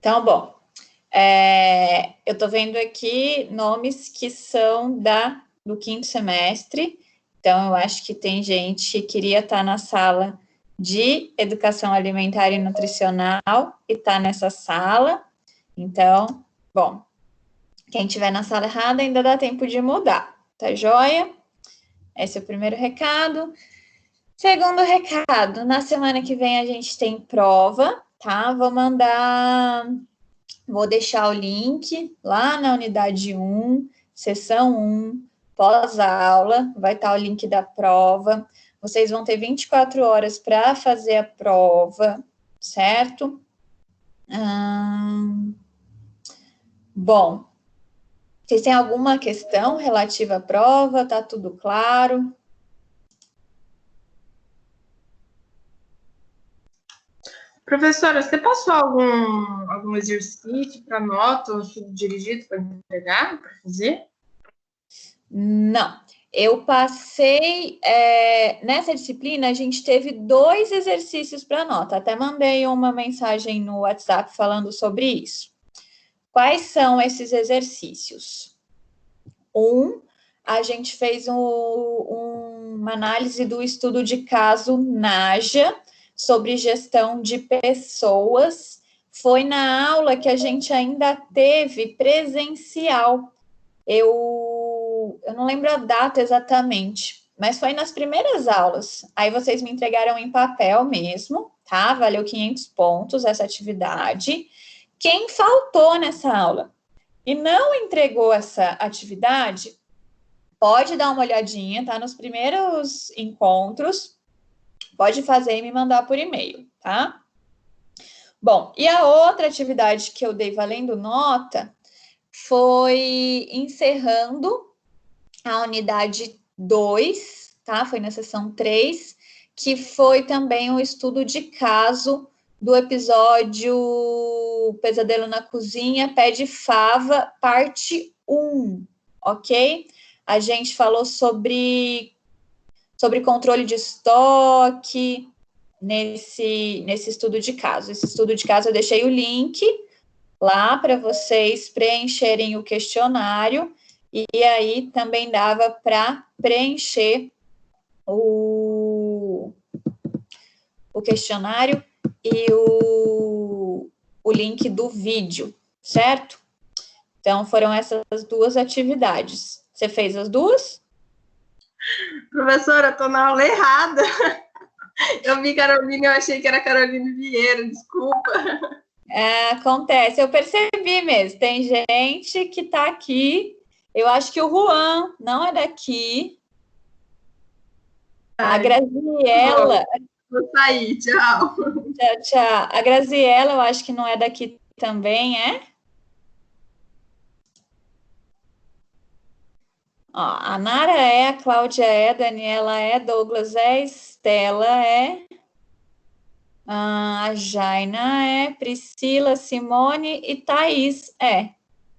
Então, bom, eu estou vendo aqui nomes que são do quinto semestre, então eu acho que tem gente que queria estar na sala de Educação Alimentar e Nutricional e está nessa sala. Então, bom, quem estiver na sala errada ainda dá tempo de mudar, tá joia? Esse é o primeiro recado. Segundo recado, na semana que vem a gente tem prova, tá? Vou deixar o link lá na unidade 1, sessão 1, pós-aula, vai estar o link da prova. Vocês vão ter 24 horas para fazer a prova, certo? Bom, vocês têm alguma questão relativa à prova? Tá tudo claro? Professora, você passou algum exercício para nota ou estudo dirigido para entregar, para fazer? Não. Eu passei... nessa disciplina, a gente teve 2 exercícios para nota. Até mandei uma mensagem no WhatsApp falando sobre isso. Quais são esses exercícios? A gente fez uma análise do estudo de caso NAJA, sobre gestão de pessoas. Foi na aula que a gente ainda teve presencial. Eu não lembro a data exatamente, mas foi nas primeiras aulas. Aí vocês me entregaram em papel mesmo, tá? Valeu 500 pontos essa atividade. Quem faltou nessa aula e não entregou essa atividade, pode dar uma olhadinha, tá? Nos primeiros encontros, pode fazer e me mandar por e-mail, tá? Bom, e a outra atividade que eu dei valendo nota foi encerrando a unidade 2, tá? Foi na sessão 3, que foi também um estudo de caso do episódio Pesadelo na Cozinha, Pé de Fava, parte 1, ok? A gente falou sobre controle de estoque nesse estudo de caso. Esse estudo de caso eu deixei o link lá para vocês preencherem o questionário, e aí também dava para preencher o questionário e o link do vídeo, certo? Então, foram essas 2 atividades. Você fez as 2? Professora, estou na aula errada. Eu vi Carolina, eu achei que era Carolina Vieira, desculpa. Acontece, eu percebi mesmo. Tem gente que está aqui. Eu acho que o Juan não é daqui. A Graziella. Vou sair, tchau. Tchau, tchau. A Graziella, eu acho que não é daqui também, é? Ó, a Nara é, a Cláudia é, a Daniela é, Douglas é, Estela é, a Jaina é, Priscila, Simone e Thaís é.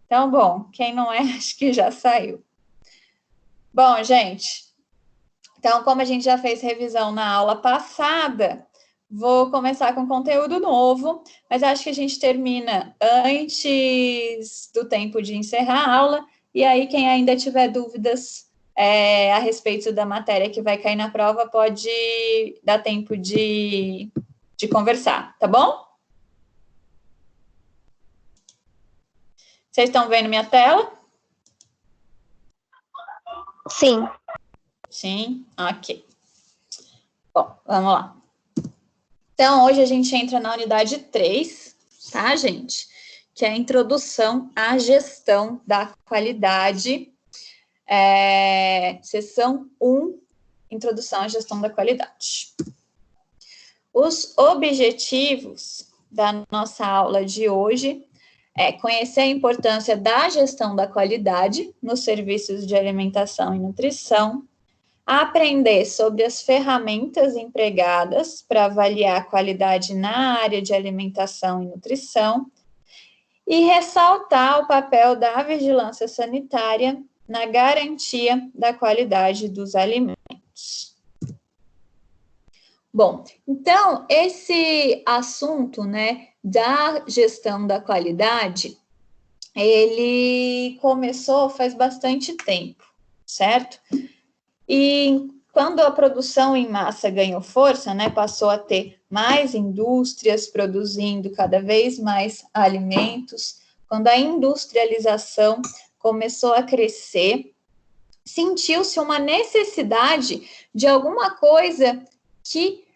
Então, bom, quem não é, acho que já saiu. Bom, gente, então, como a gente já fez revisão na aula passada, vou começar com conteúdo novo, mas acho que a gente termina antes do tempo de encerrar a aula, e aí quem ainda tiver dúvidas a respeito da matéria que vai cair na prova, pode dar tempo de conversar, tá bom? Vocês estão vendo minha tela? Sim. Sim? Ok. Bom, vamos lá. Então, hoje a gente entra na unidade 3, tá, gente? Que é a introdução à gestão da qualidade. Seção 1, introdução à gestão da qualidade. Os objetivos da nossa aula de hoje é conhecer a importância da gestão da qualidade nos serviços de alimentação e nutrição, aprender sobre as ferramentas empregadas para avaliar a qualidade na área de alimentação e nutrição e ressaltar o papel da vigilância sanitária na garantia da qualidade dos alimentos. Bom, então, esse assunto, né, da gestão da qualidade, ele começou faz bastante tempo, certo? E quando a produção em massa ganhou força, né, passou a ter mais indústrias produzindo cada vez mais alimentos, quando a industrialização começou a crescer, sentiu-se uma necessidade de alguma coisa que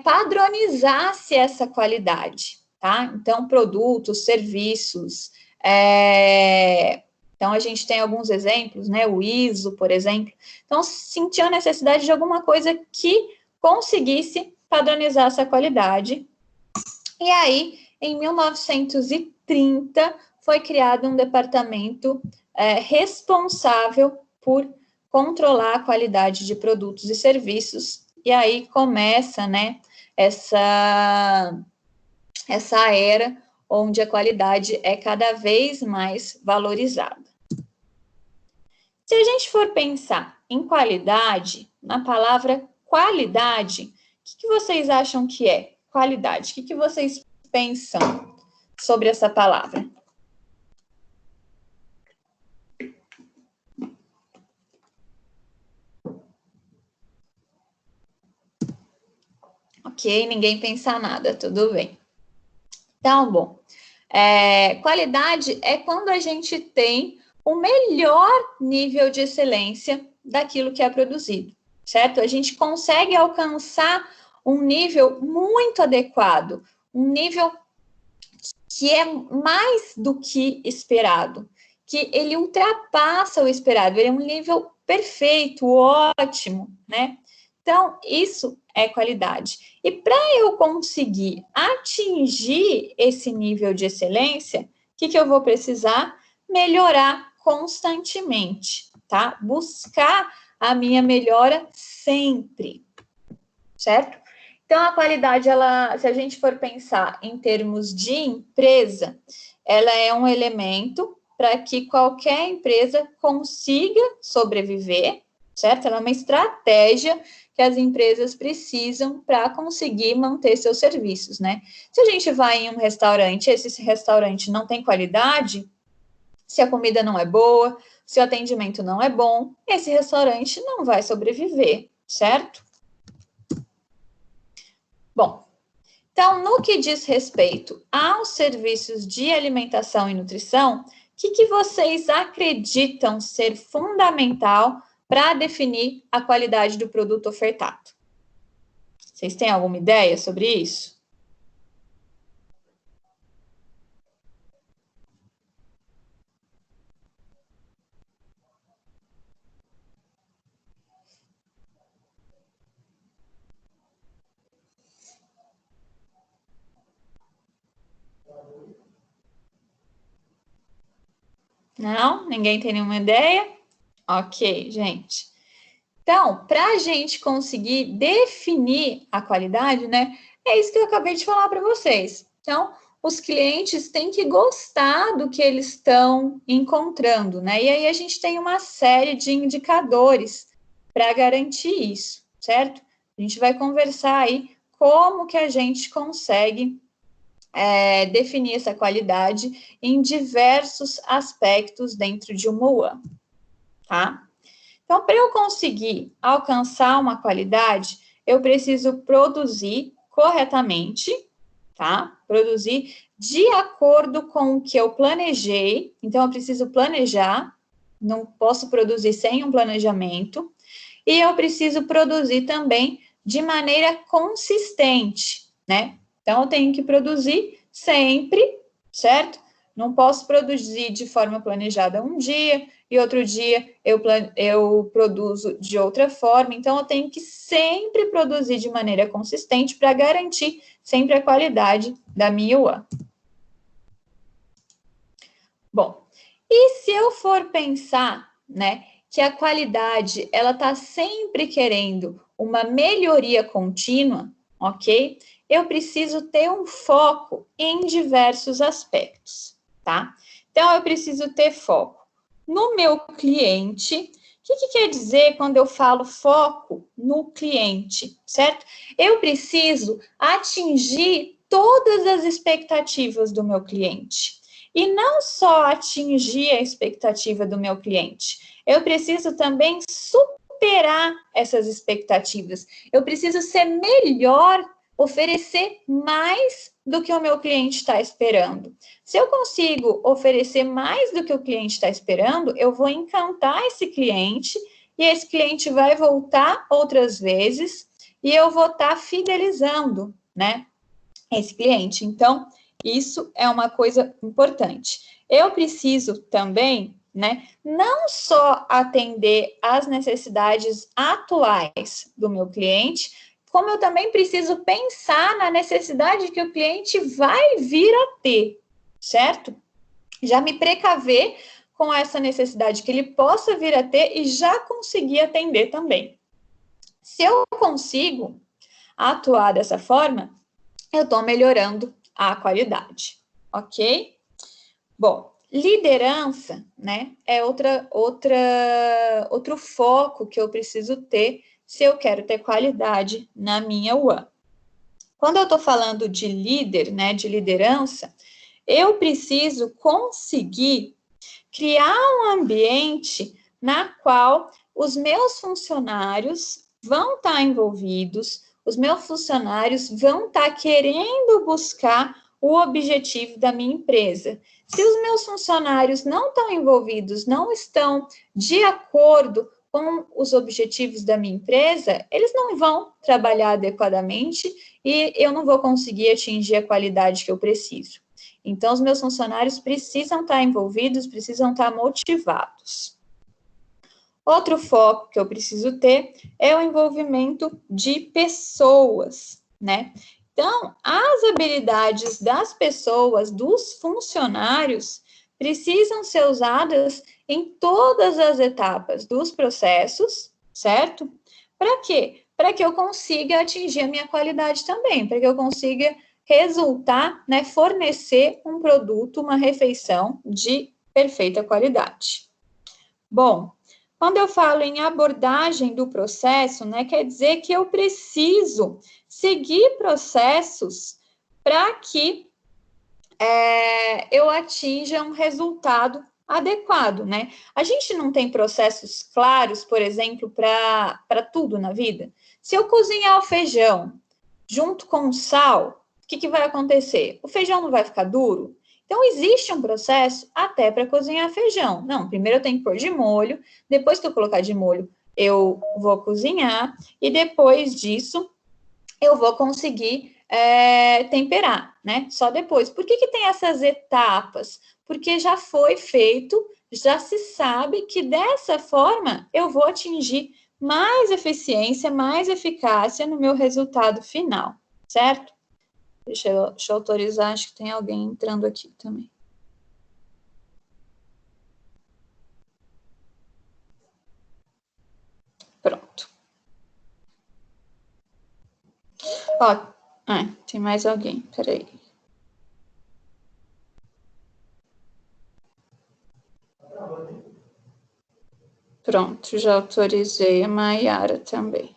padronizasse essa qualidade, tá? Então, produtos, serviços, então a gente tem alguns exemplos, né? O ISO, por exemplo. Então, sentiu a necessidade de alguma coisa que conseguisse padronizar essa qualidade. E aí, em 1930, foi criado um departamento responsável por controlar a qualidade de produtos e serviços. E aí começa, né, essa era onde a qualidade é cada vez mais valorizada. Se a gente for pensar em qualidade, na palavra qualidade, o que vocês acham que é qualidade? O que vocês pensam sobre essa palavra? Ok, ninguém pensa nada, tudo bem. Então, bom, qualidade é quando a gente tem o melhor nível de excelência daquilo que é produzido, certo? A gente consegue alcançar um nível muito adequado, um nível que é mais do que esperado, que ele ultrapassa o esperado, ele é um nível perfeito, ótimo, né? Então, isso é qualidade. E para eu conseguir atingir esse nível de excelência, o que eu vou precisar? Melhorar constantemente, tá? Buscar a minha melhora sempre, certo? Então, a qualidade, se a gente for pensar em termos de empresa, ela é um elemento para que qualquer empresa consiga sobreviver, certo? Ela é uma estratégia que as empresas precisam para conseguir manter seus serviços, né? Se a gente vai em um restaurante, esse restaurante não tem qualidade, se a comida não é boa, se o atendimento não é bom, esse restaurante não vai sobreviver, certo? Bom, então, no que diz respeito aos serviços de alimentação e nutrição, o que vocês acreditam ser fundamental para definir a qualidade do produto ofertado? Vocês têm alguma ideia sobre isso? Não? Ninguém tem nenhuma ideia? Ok, gente. Então, para a gente conseguir definir a qualidade, né? É isso que eu acabei de falar para vocês. Então, os clientes têm que gostar do que eles estão encontrando, né? E aí a gente tem uma série de indicadores para garantir isso, certo? A gente vai conversar aí como que a gente consegue definir essa qualidade em diversos aspectos dentro de uma UAM, tá? Então, para eu conseguir alcançar uma qualidade, eu preciso produzir corretamente, tá? Produzir de acordo com o que eu planejei. Então, eu preciso planejar, não posso produzir sem um planejamento. E eu preciso produzir também de maneira consistente, né? Então, eu tenho que produzir sempre, certo? Não posso produzir de forma planejada um dia e outro dia eu produzo de outra forma. Então, eu tenho que sempre produzir de maneira consistente para garantir sempre a qualidade da minha UAM. Bom, e se eu for pensar, né, que a qualidade, ela está sempre querendo uma melhoria contínua, ok? Eu preciso ter um foco em diversos aspectos, tá? Então, eu preciso ter foco no meu cliente. que quer dizer quando eu falo foco no cliente, certo? Eu preciso atingir todas as expectativas do meu cliente. E não só atingir a expectativa do meu cliente, eu preciso também superar essas expectativas. Eu preciso ser melhor, oferecer mais do que o meu cliente está esperando. Se eu consigo oferecer mais do que o cliente está esperando, eu vou encantar esse cliente e esse cliente vai voltar outras vezes e eu vou estar fidelizando, né, esse cliente. Então, isso é uma coisa importante. Eu preciso também, né, não só atender às necessidades atuais do meu cliente, como eu também preciso pensar na necessidade que o cliente vai vir a ter, certo? Já me precaver com essa necessidade que ele possa vir a ter e já conseguir atender também. Se eu consigo atuar dessa forma, eu estou melhorando a qualidade, ok? Bom, liderança, né, é outro foco que eu preciso ter se eu quero ter qualidade na minha UAN. Quando eu estou falando de líder, né, de liderança, eu preciso conseguir criar um ambiente na qual os meus funcionários vão estar envolvidos, os meus funcionários vão estar querendo buscar o objetivo da minha empresa. Se os meus funcionários não estão envolvidos, não estão de acordo com os objetivos da minha empresa, eles não vão trabalhar adequadamente e eu não vou conseguir atingir a qualidade que eu preciso. Então, os meus funcionários precisam estar envolvidos, precisam estar motivados. Outro foco que eu preciso ter é o envolvimento de pessoas, né? Então, as habilidades das pessoas, dos funcionários, precisam ser usadas em todas as etapas dos processos, certo? Para quê? Para que eu consiga atingir a minha qualidade também, para que eu consiga resultar, né, fornecer um produto, uma refeição de perfeita qualidade. Bom, quando eu falo em abordagem do processo, né, quer dizer que eu preciso seguir processos para que eu atinja um resultado adequado, né? A gente não tem processos claros, por exemplo, para tudo na vida. Se eu cozinhar o feijão junto com o sal, o que vai acontecer? O feijão não vai ficar duro? Então, existe um processo até para cozinhar feijão. Não, primeiro eu tenho que pôr de molho, depois que eu colocar de molho, eu vou cozinhar, e depois disso, eu vou conseguir temperar, né? Só depois. Por que tem essas etapas? Porque já foi feito, já se sabe que dessa forma eu vou atingir mais eficiência, mais eficácia no meu resultado final, certo? Deixa eu autorizar, acho que tem alguém entrando aqui também. Pronto. Ó, tem mais alguém, peraí. Pronto, já autorizei a Maiara também.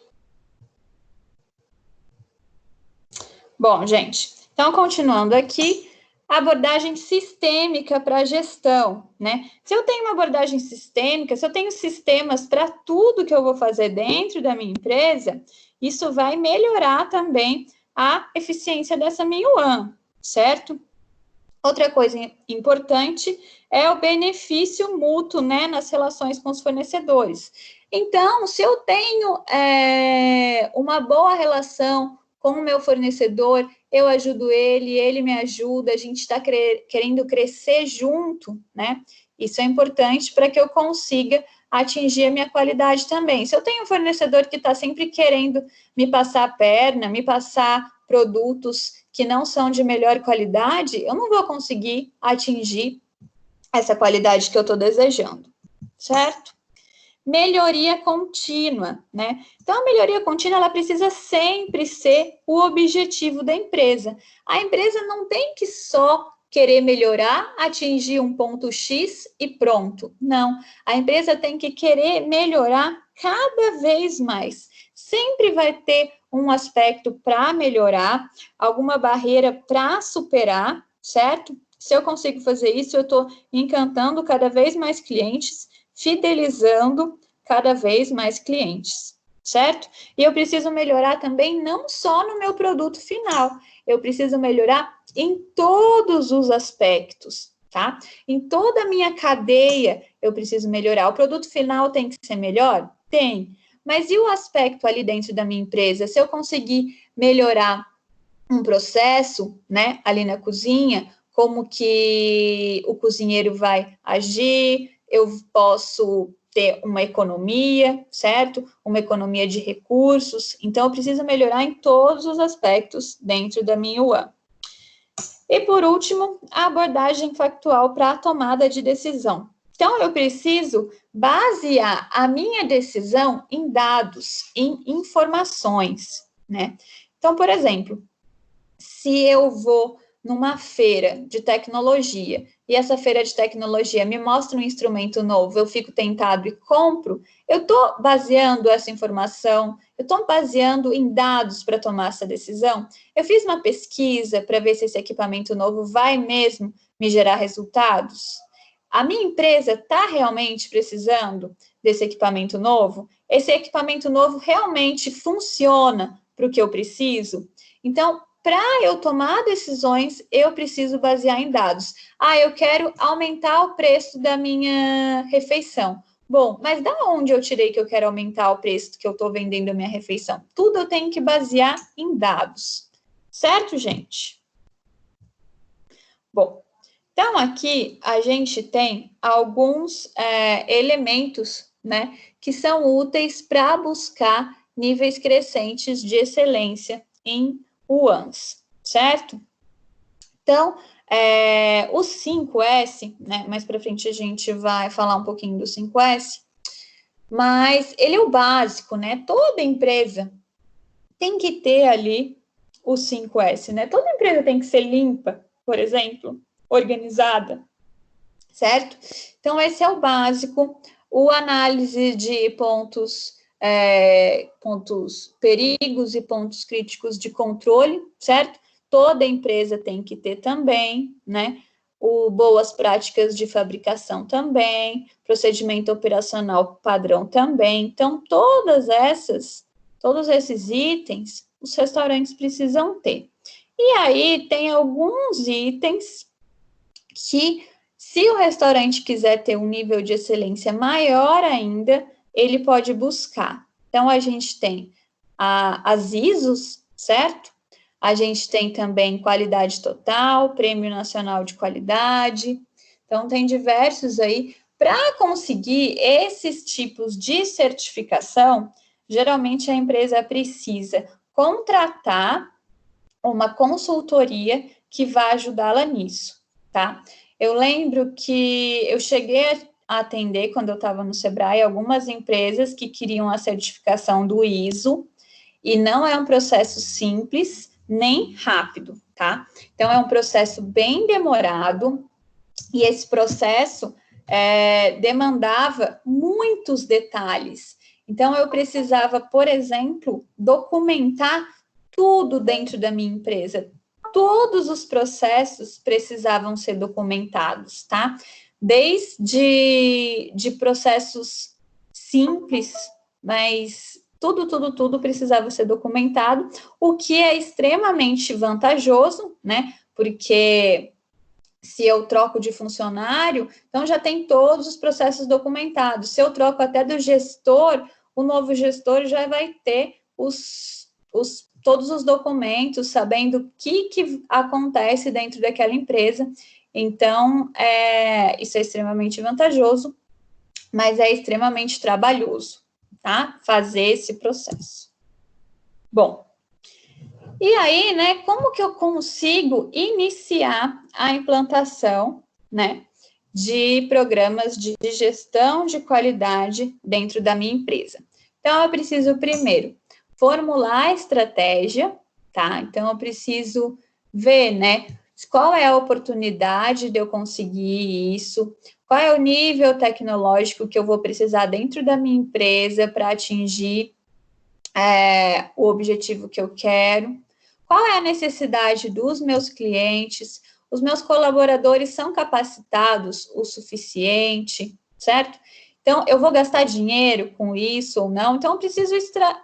Bom, gente, então continuando aqui, abordagem sistêmica para a gestão, né? Se eu tenho uma abordagem sistêmica, se eu tenho sistemas para tudo que eu vou fazer dentro da minha empresa, isso vai melhorar também a eficiência dessa minha UAN, certo? Outra coisa importante é o benefício mútuo, né, nas relações com os fornecedores. Então, se eu tenho uma boa relação com o meu fornecedor, eu ajudo ele me ajuda, a gente está querendo crescer junto, né? Isso é importante para que eu consiga atingir a minha qualidade também. Se eu tenho um fornecedor que está sempre querendo me passar a perna, me passar produtos que não são de melhor qualidade, eu não vou conseguir atingir essa qualidade que eu estou desejando, certo? Melhoria contínua, né? Então, a melhoria contínua, ela precisa sempre ser o objetivo da empresa. A empresa não tem que só querer melhorar, atingir um ponto X e pronto. Não, a empresa tem que querer melhorar cada vez mais. Sempre vai ter um aspecto para melhorar, alguma barreira para superar, certo? Se eu consigo fazer isso, eu estou encantando cada vez mais clientes, fidelizando cada vez mais clientes, certo? E eu preciso melhorar também não só no meu produto final, eu preciso melhorar em todos os aspectos, tá? Em toda a minha cadeia, eu preciso melhorar. O produto final tem que ser melhor? Tem. Mas e o aspecto ali dentro da minha empresa? Se eu conseguir melhorar um processo, né, ali na cozinha, como que o cozinheiro vai agir, eu posso ter uma economia, certo? Uma economia de recursos. Então, eu preciso melhorar em todos os aspectos dentro da minha UAM. E, por último, a abordagem factual para a tomada de decisão. Então, eu preciso basear a minha decisão em dados, em informações, né? Então, por exemplo, se eu vou numa feira de tecnologia e essa feira de tecnologia me mostra um instrumento novo, eu fico tentado e compro, eu estou baseando essa informação, eu estou baseando em dados para tomar essa decisão. Eu fiz uma pesquisa para ver se esse equipamento novo vai mesmo me gerar resultados. A minha empresa está realmente precisando desse equipamento novo? Esse equipamento novo realmente funciona para o que eu preciso? Então, para eu tomar decisões, eu preciso basear em dados. Ah, eu quero aumentar o preço da minha refeição. Bom, mas da onde eu tirei que eu quero aumentar o preço que eu estou vendendo a minha refeição? Tudo eu tenho que basear em dados. Certo, gente? Bom, então aqui a gente tem alguns elementos, né, que são úteis para buscar níveis crescentes de excelência em UANs, certo? Então, o 5S, né, mais para frente a gente vai falar um pouquinho do 5S, mas ele é o básico, né? Toda empresa tem que ter ali o 5S, né? Toda empresa tem que ser limpa, por exemplo, organizada, certo? Então, esse é o básico. O análise de pontos perigos e pontos críticos de controle, certo? Toda empresa tem que ter também, né? Boas práticas de fabricação também, procedimento operacional padrão também. Então, todos esses itens, os restaurantes precisam ter. E aí, tem alguns itens que, se o restaurante quiser ter um nível de excelência maior ainda, ele pode buscar. Então, a gente tem as ISOs, certo? A gente tem também qualidade total, Prêmio Nacional de Qualidade. Então, tem diversos aí. Para conseguir esses tipos de certificação, geralmente a empresa precisa contratar uma consultoria que vai ajudá-la nisso, tá? Eu lembro que eu cheguei a atender, quando eu estava no Sebrae, algumas empresas que queriam a certificação do ISO, e não é um processo simples, nem rápido, tá? Então, é um processo bem demorado, e esse processo demandava muitos detalhes. Então, eu precisava, por exemplo, documentar tudo dentro da minha empresa. Todos os processos precisavam ser documentados, tá? Desde de processos simples, mas tudo precisava ser documentado, o que é extremamente vantajoso, né? Porque se eu troco de funcionário, então já tem todos os processos documentados. Se eu troco até do gestor, o novo gestor já vai ter todos os documentos, sabendo o que acontece dentro daquela empresa. Então, isso é extremamente vantajoso, mas é extremamente trabalhoso, tá? Fazer esse processo. Bom, e aí, né, como que eu consigo iniciar a implantação, né, de programas de gestão de qualidade dentro da minha empresa? Então, eu preciso primeiro formular a estratégia, tá? Então, eu preciso ver, né, qual é a oportunidade de eu conseguir isso, qual é o nível tecnológico que eu vou precisar dentro da minha empresa para atingir o objetivo que eu quero, qual é a necessidade dos meus clientes, os meus colaboradores são capacitados o suficiente, certo? Então, eu vou gastar dinheiro com isso ou não, então eu preciso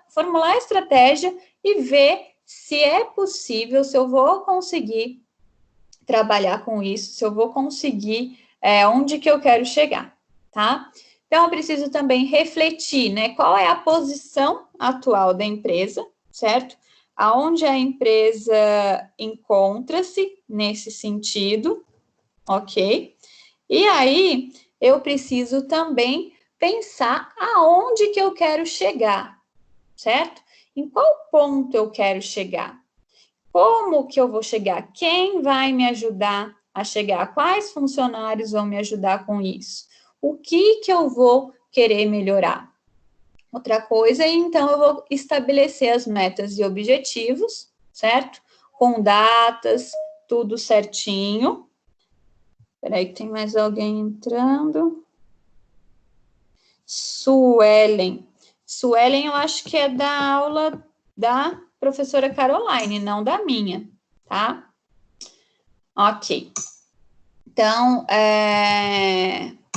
formular a estratégia e ver se é possível, se eu vou conseguir trabalhar com isso, se eu vou conseguir onde que eu quero chegar, tá? Então, eu preciso também refletir, né? Qual é a posição atual da empresa, certo? Aonde a empresa encontra-se nesse sentido, ok? E aí, eu preciso também pensar aonde que eu quero chegar, certo? Em qual ponto eu quero chegar? Como que eu vou chegar? Quem vai me ajudar a chegar? Quais funcionários vão me ajudar com isso? O que eu vou querer melhorar? Outra coisa, então, eu vou estabelecer as metas e objetivos, certo? Com datas, tudo certinho. Espera aí que tem mais alguém entrando. Suelen, eu acho que é da aula da professora Caroline, não da minha, tá? Ok. Então,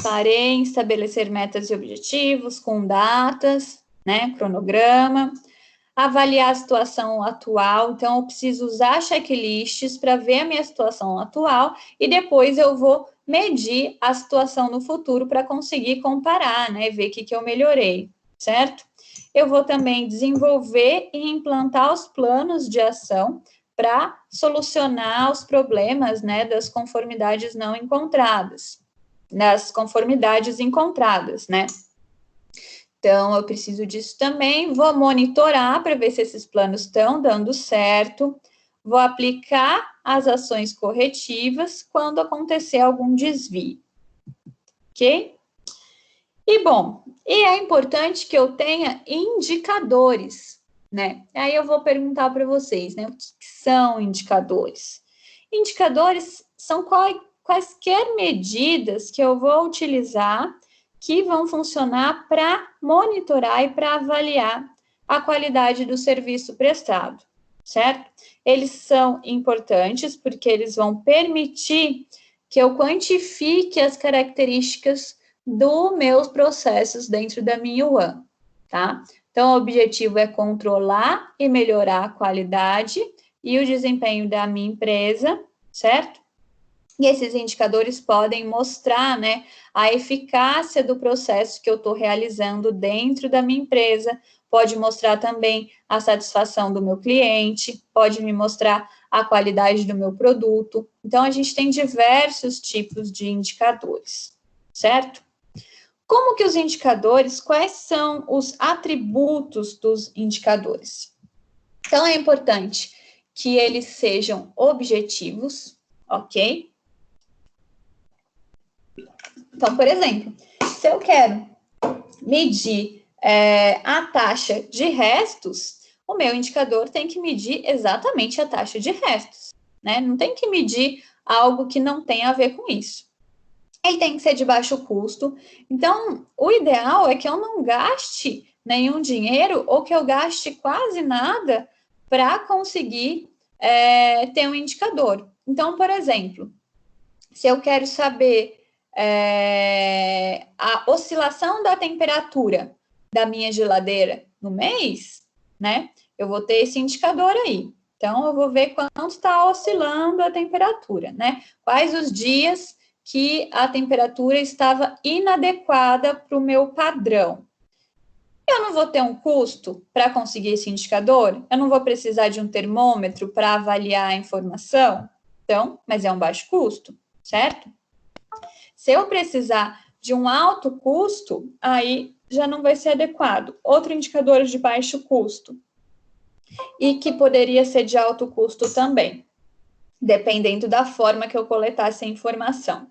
parei em estabelecer metas e objetivos com datas, né, cronograma, avaliar a situação atual, então eu preciso usar checklists para ver a minha situação atual e depois eu vou medir a situação no futuro para conseguir comparar, né, ver o que eu melhorei, certo? Eu vou também desenvolver e implantar os planos de ação para solucionar os problemas, né, das conformidades não encontradas, das conformidades encontradas, né? Então, eu preciso disso também, vou monitorar para ver se esses planos estão dando certo, vou aplicar as ações corretivas quando acontecer algum desvio, ok? E, bom, é importante que eu tenha indicadores, né? Aí eu vou perguntar para vocês, né? O que são indicadores? Indicadores são quaisquer medidas que eu vou utilizar que vão funcionar para monitorar e para avaliar a qualidade do serviço prestado, certo? Eles são importantes porque eles vão permitir que eu quantifique as características dos meus processos dentro da minha UAM, tá? Então, o objetivo é controlar e melhorar a qualidade e o desempenho da minha empresa, certo? E esses indicadores podem mostrar, né, a eficácia do processo que eu estou realizando dentro da minha empresa, pode mostrar também a satisfação do meu cliente, pode me mostrar a qualidade do meu produto. Então, a gente tem diversos tipos de indicadores, certo? Como que os indicadores, quais são os atributos dos indicadores? Então, é importante que eles sejam objetivos, ok? Então, por exemplo, se eu quero medir a taxa de restos, o meu indicador tem que medir exatamente a taxa de restos, né? Não tem que medir algo que não tem a ver com isso. Ele tem que ser de baixo custo. Então, o ideal é que eu não gaste nenhum dinheiro ou que eu gaste quase nada para conseguir ter um indicador. Então, por exemplo, se eu quero saber a oscilação da temperatura da minha geladeira no mês, né? Eu vou ter esse indicador aí. Então, eu vou ver quanto está oscilando a temperatura, né? Quais os dias que a temperatura estava inadequada para o meu padrão. Eu não vou ter um custo para conseguir esse indicador? Eu não vou precisar de um termômetro para avaliar a informação? Então, mas é um baixo custo, certo? Se eu precisar de um alto custo, aí já não vai ser adequado. Outro indicador de baixo custo e que poderia ser de alto custo também, dependendo da forma que eu coletasse a informação.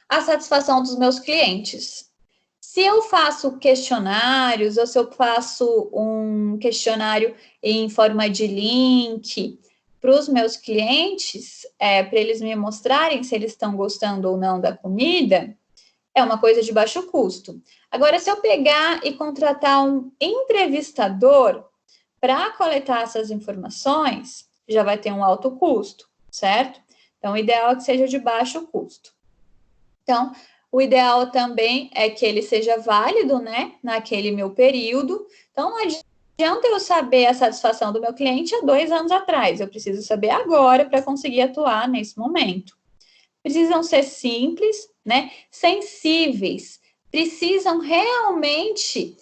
A satisfação dos meus clientes. Se eu faço questionários, ou se eu faço um questionário em forma de link, para os meus clientes, para eles me mostrarem se eles estão gostando ou não da comida, é uma coisa de baixo custo. Agora, se eu pegar e contratar um entrevistador para coletar essas informações, já vai ter um alto custo, certo? Então, o ideal é que seja de baixo custo. Então, o ideal também é que ele seja válido, né, naquele meu período. Então, não adianta eu saber a satisfação do meu cliente há 2 anos atrás. Eu preciso saber agora para conseguir atuar nesse momento. Precisam ser simples, né, sensíveis. Precisam realmente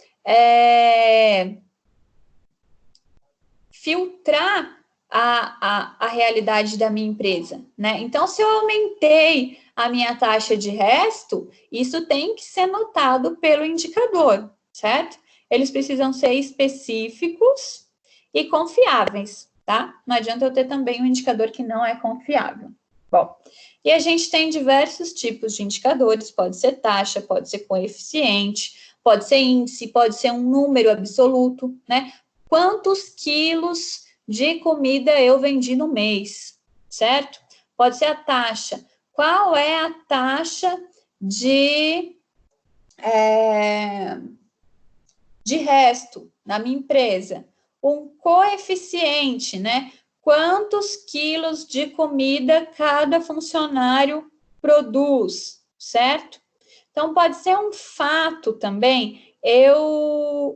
filtrar a realidade da minha empresa, né? Então, se eu aumentei a minha taxa de resto, isso tem que ser notado pelo indicador, certo? Eles precisam ser específicos e confiáveis, tá? Não adianta eu ter também um indicador que não é confiável. Bom, e a gente tem diversos tipos de indicadores, pode ser taxa, pode ser coeficiente, pode ser índice, pode ser um número absoluto, né? Quantos quilos de comida eu vendi no mês, certo? Pode ser a taxa. Qual é a taxa de resto na minha empresa? Um coeficiente, né? Quantos quilos de comida cada funcionário produz, certo? Então, pode ser um fato também.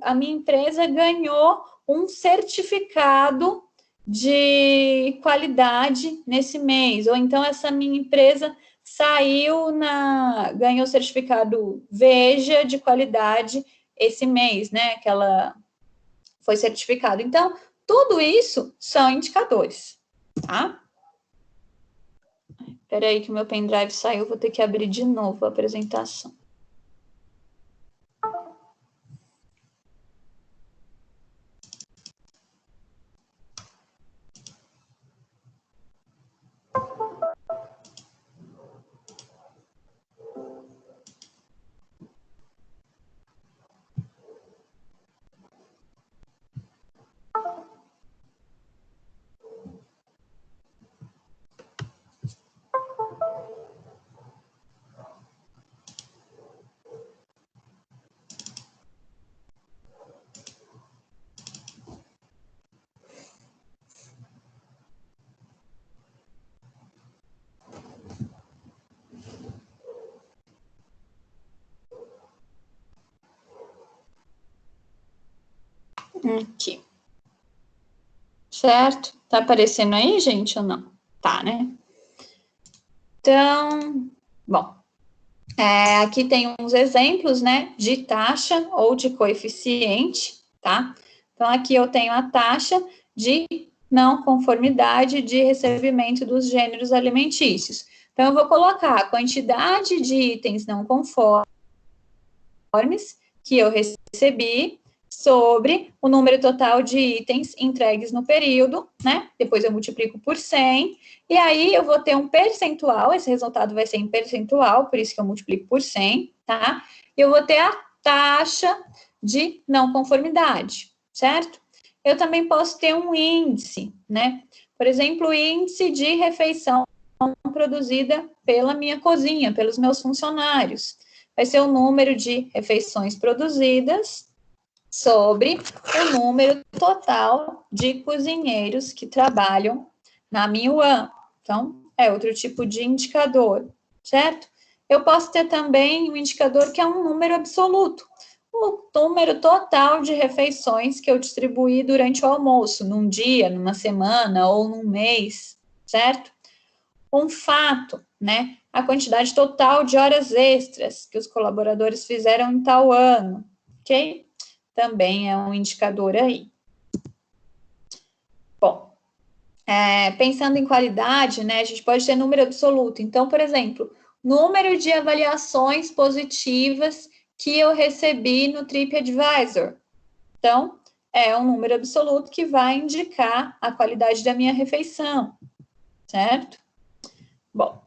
A minha empresa ganhou um certificado de qualidade nesse mês, ou então essa minha empresa ganhou o certificado Veja de qualidade esse mês, né? Que ela foi certificada. Então, tudo isso são indicadores, tá? Espera aí que o meu pendrive saiu, vou ter que abrir de novo a apresentação. Aqui. Certo? Tá aparecendo aí, gente, ou não? Tá, né? Então, bom. Aqui tem uns exemplos, né, de taxa ou de coeficiente, tá? Então, aqui eu tenho a taxa de não conformidade de recebimento dos gêneros alimentícios. Então, eu vou colocar a quantidade de itens não conformes que eu recebi sobre o número total de itens entregues no período, né? Depois eu multiplico por 100, e aí eu vou ter um percentual, esse resultado vai ser em percentual, por isso que eu multiplico por 100, tá? E eu vou ter a taxa de não conformidade, certo? Eu também posso ter um índice, né? Por exemplo, o índice de refeição produzida pela minha cozinha, pelos meus funcionários. Vai ser o número de refeições produzidas sobre o número total de cozinheiros que trabalham na minha UAM. Então, é outro tipo de indicador, certo? Eu posso ter também um indicador que é um número absoluto, o número total de refeições que eu distribuí durante o almoço, num dia, numa semana ou num mês, certo? Um fato, né? A quantidade total de horas extras que os colaboradores fizeram em tal ano, ok? Também é um indicador aí. Bom, pensando em qualidade, né, a gente pode ter número absoluto. Então, por exemplo, número de avaliações positivas que eu recebi no TripAdvisor. Então, é um número absoluto que vai indicar a qualidade da minha refeição, certo? Bom,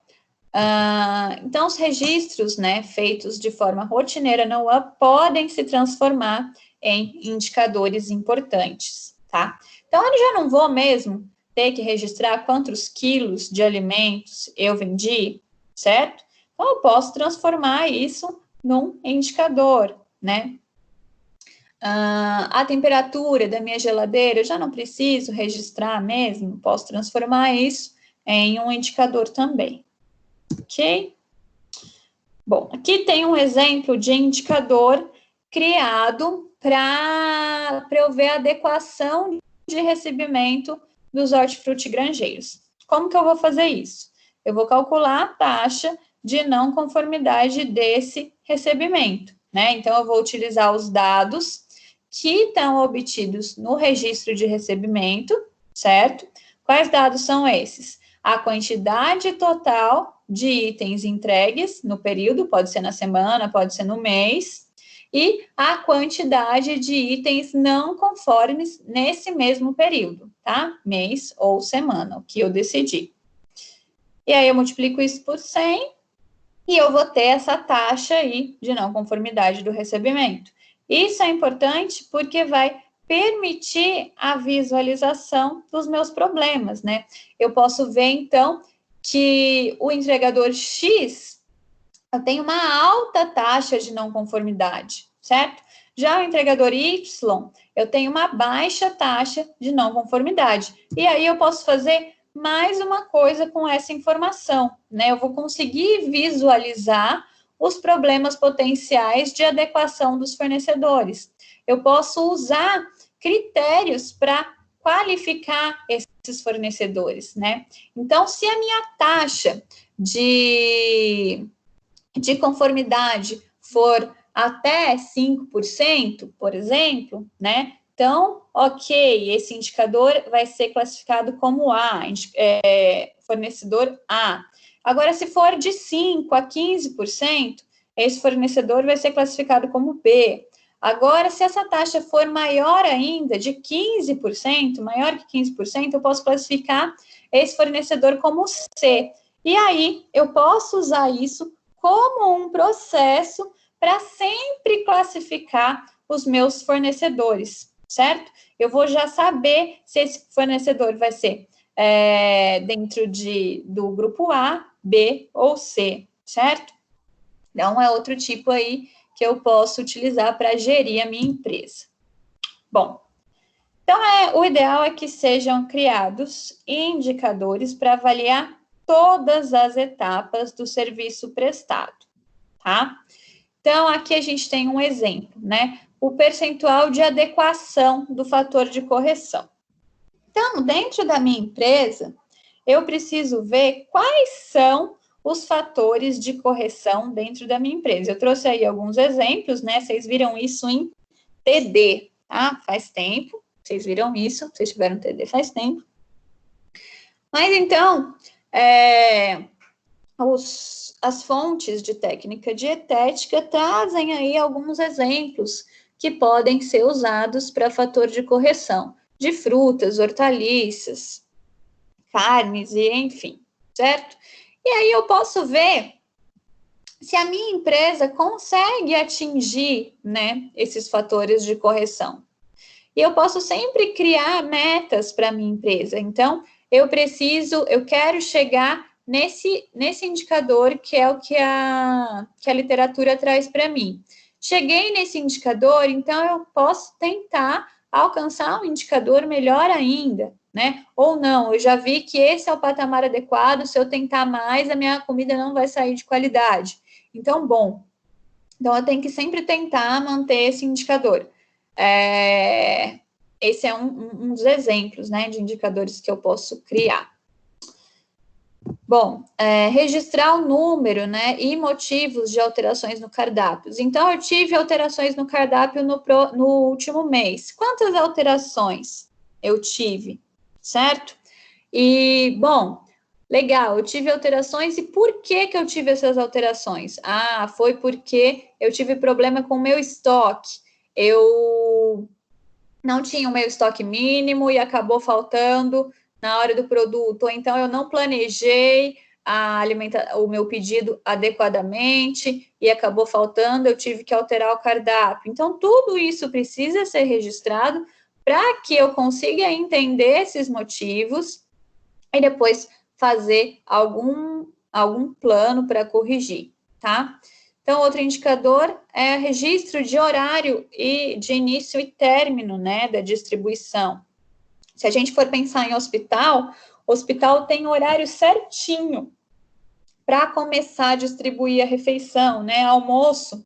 então os registros, né, feitos de forma rotineira na UAM podem se transformar em indicadores importantes, tá? Então, eu já não vou mesmo ter que registrar quantos quilos de alimentos eu vendi, certo? Então, eu posso transformar isso num indicador, né? A temperatura da minha geladeira, eu já não preciso registrar mesmo, posso transformar isso em um indicador também, ok? Bom, aqui tem um exemplo de indicador criado para eu ver a adequação de recebimento dos hortifruti granjeiros. Como que eu vou fazer isso? Eu vou calcular a taxa de não conformidade desse recebimento, né? Então, eu vou utilizar os dados que estão obtidos no registro de recebimento, certo? Quais dados são esses? A quantidade total de itens entregues no período, pode ser na semana, pode ser no mês, e a quantidade de itens não conformes nesse mesmo período, tá? Mês ou semana, o que eu decidi. E aí eu multiplico isso por 100 e eu vou ter essa taxa aí de não conformidade do recebimento. Isso é importante porque vai permitir a visualização dos meus problemas, né? Eu posso ver, então, que o entregador X tem uma alta taxa de não conformidade, certo? Já o entregador Y, eu tenho uma baixa taxa de não conformidade. E aí eu posso fazer mais uma coisa com essa informação, né? Eu vou conseguir visualizar os problemas potenciais de adequação dos fornecedores. Eu posso usar critérios para qualificar esses fornecedores, né? Então, se a minha taxa de conformidade for até 5%, por exemplo, né? Então, ok, esse indicador vai ser classificado como A, fornecedor A. Agora, se for de 5% a 15%, esse fornecedor vai ser classificado como B. Agora, se essa taxa for maior ainda, de 15%, maior que 15%, eu posso classificar esse fornecedor como C. E aí, eu posso usar isso como um processo para sempre classificar os meus fornecedores, certo? Eu vou já saber se esse fornecedor vai ser dentro do grupo A, B ou C, certo? Então, é outro tipo aí que eu posso utilizar para gerir a minha empresa. Bom, então, o ideal é que sejam criados indicadores para avaliar todas as etapas do serviço prestado, tá? Então, aqui a gente tem um exemplo, né? O percentual de adequação do fator de correção. Então, dentro da minha empresa, eu preciso ver quais são os fatores de correção dentro da minha empresa. Eu trouxe aí alguns exemplos, né? Vocês viram isso em TD, tá? Faz tempo, vocês viram isso, vocês tiveram TD faz tempo. Mas, então, as fontes de técnica dietética trazem aí alguns exemplos que podem ser usados para fator de correção de frutas, hortaliças, carnes e enfim, certo? E aí eu posso ver se a minha empresa consegue atingir, né, esses fatores de correção. E eu posso sempre criar metas para a minha empresa. Então, eu quero chegar nesse indicador que é o que a literatura traz para mim. Cheguei nesse indicador, então eu posso tentar alcançar um indicador melhor ainda, né? Ou não, eu já vi que esse é o patamar adequado, se eu tentar mais, a minha comida não vai sair de qualidade. Então, bom, então eu tenho que sempre tentar manter esse indicador. Esse é um dos exemplos, né, de indicadores que eu posso criar. Bom, registrar o número, né, e motivos de alterações no cardápio. Então, eu tive alterações no cardápio no último mês. Quantas alterações eu tive, certo? E, bom, legal, eu tive alterações, e por que eu tive essas alterações? Ah, foi porque eu tive problema com o meu estoque. Eu não tinha o meu estoque mínimo e acabou faltando na hora do produto, ou então eu não planejei o meu pedido adequadamente e acabou faltando, eu tive que alterar o cardápio. Então, tudo isso precisa ser registrado para que eu consiga entender esses motivos e depois fazer algum plano para corrigir, tá? Então, outro indicador é registro de horário e de início e término, né, da distribuição. Se a gente for pensar em hospital, o hospital tem horário certinho para começar a distribuir a refeição, né, almoço,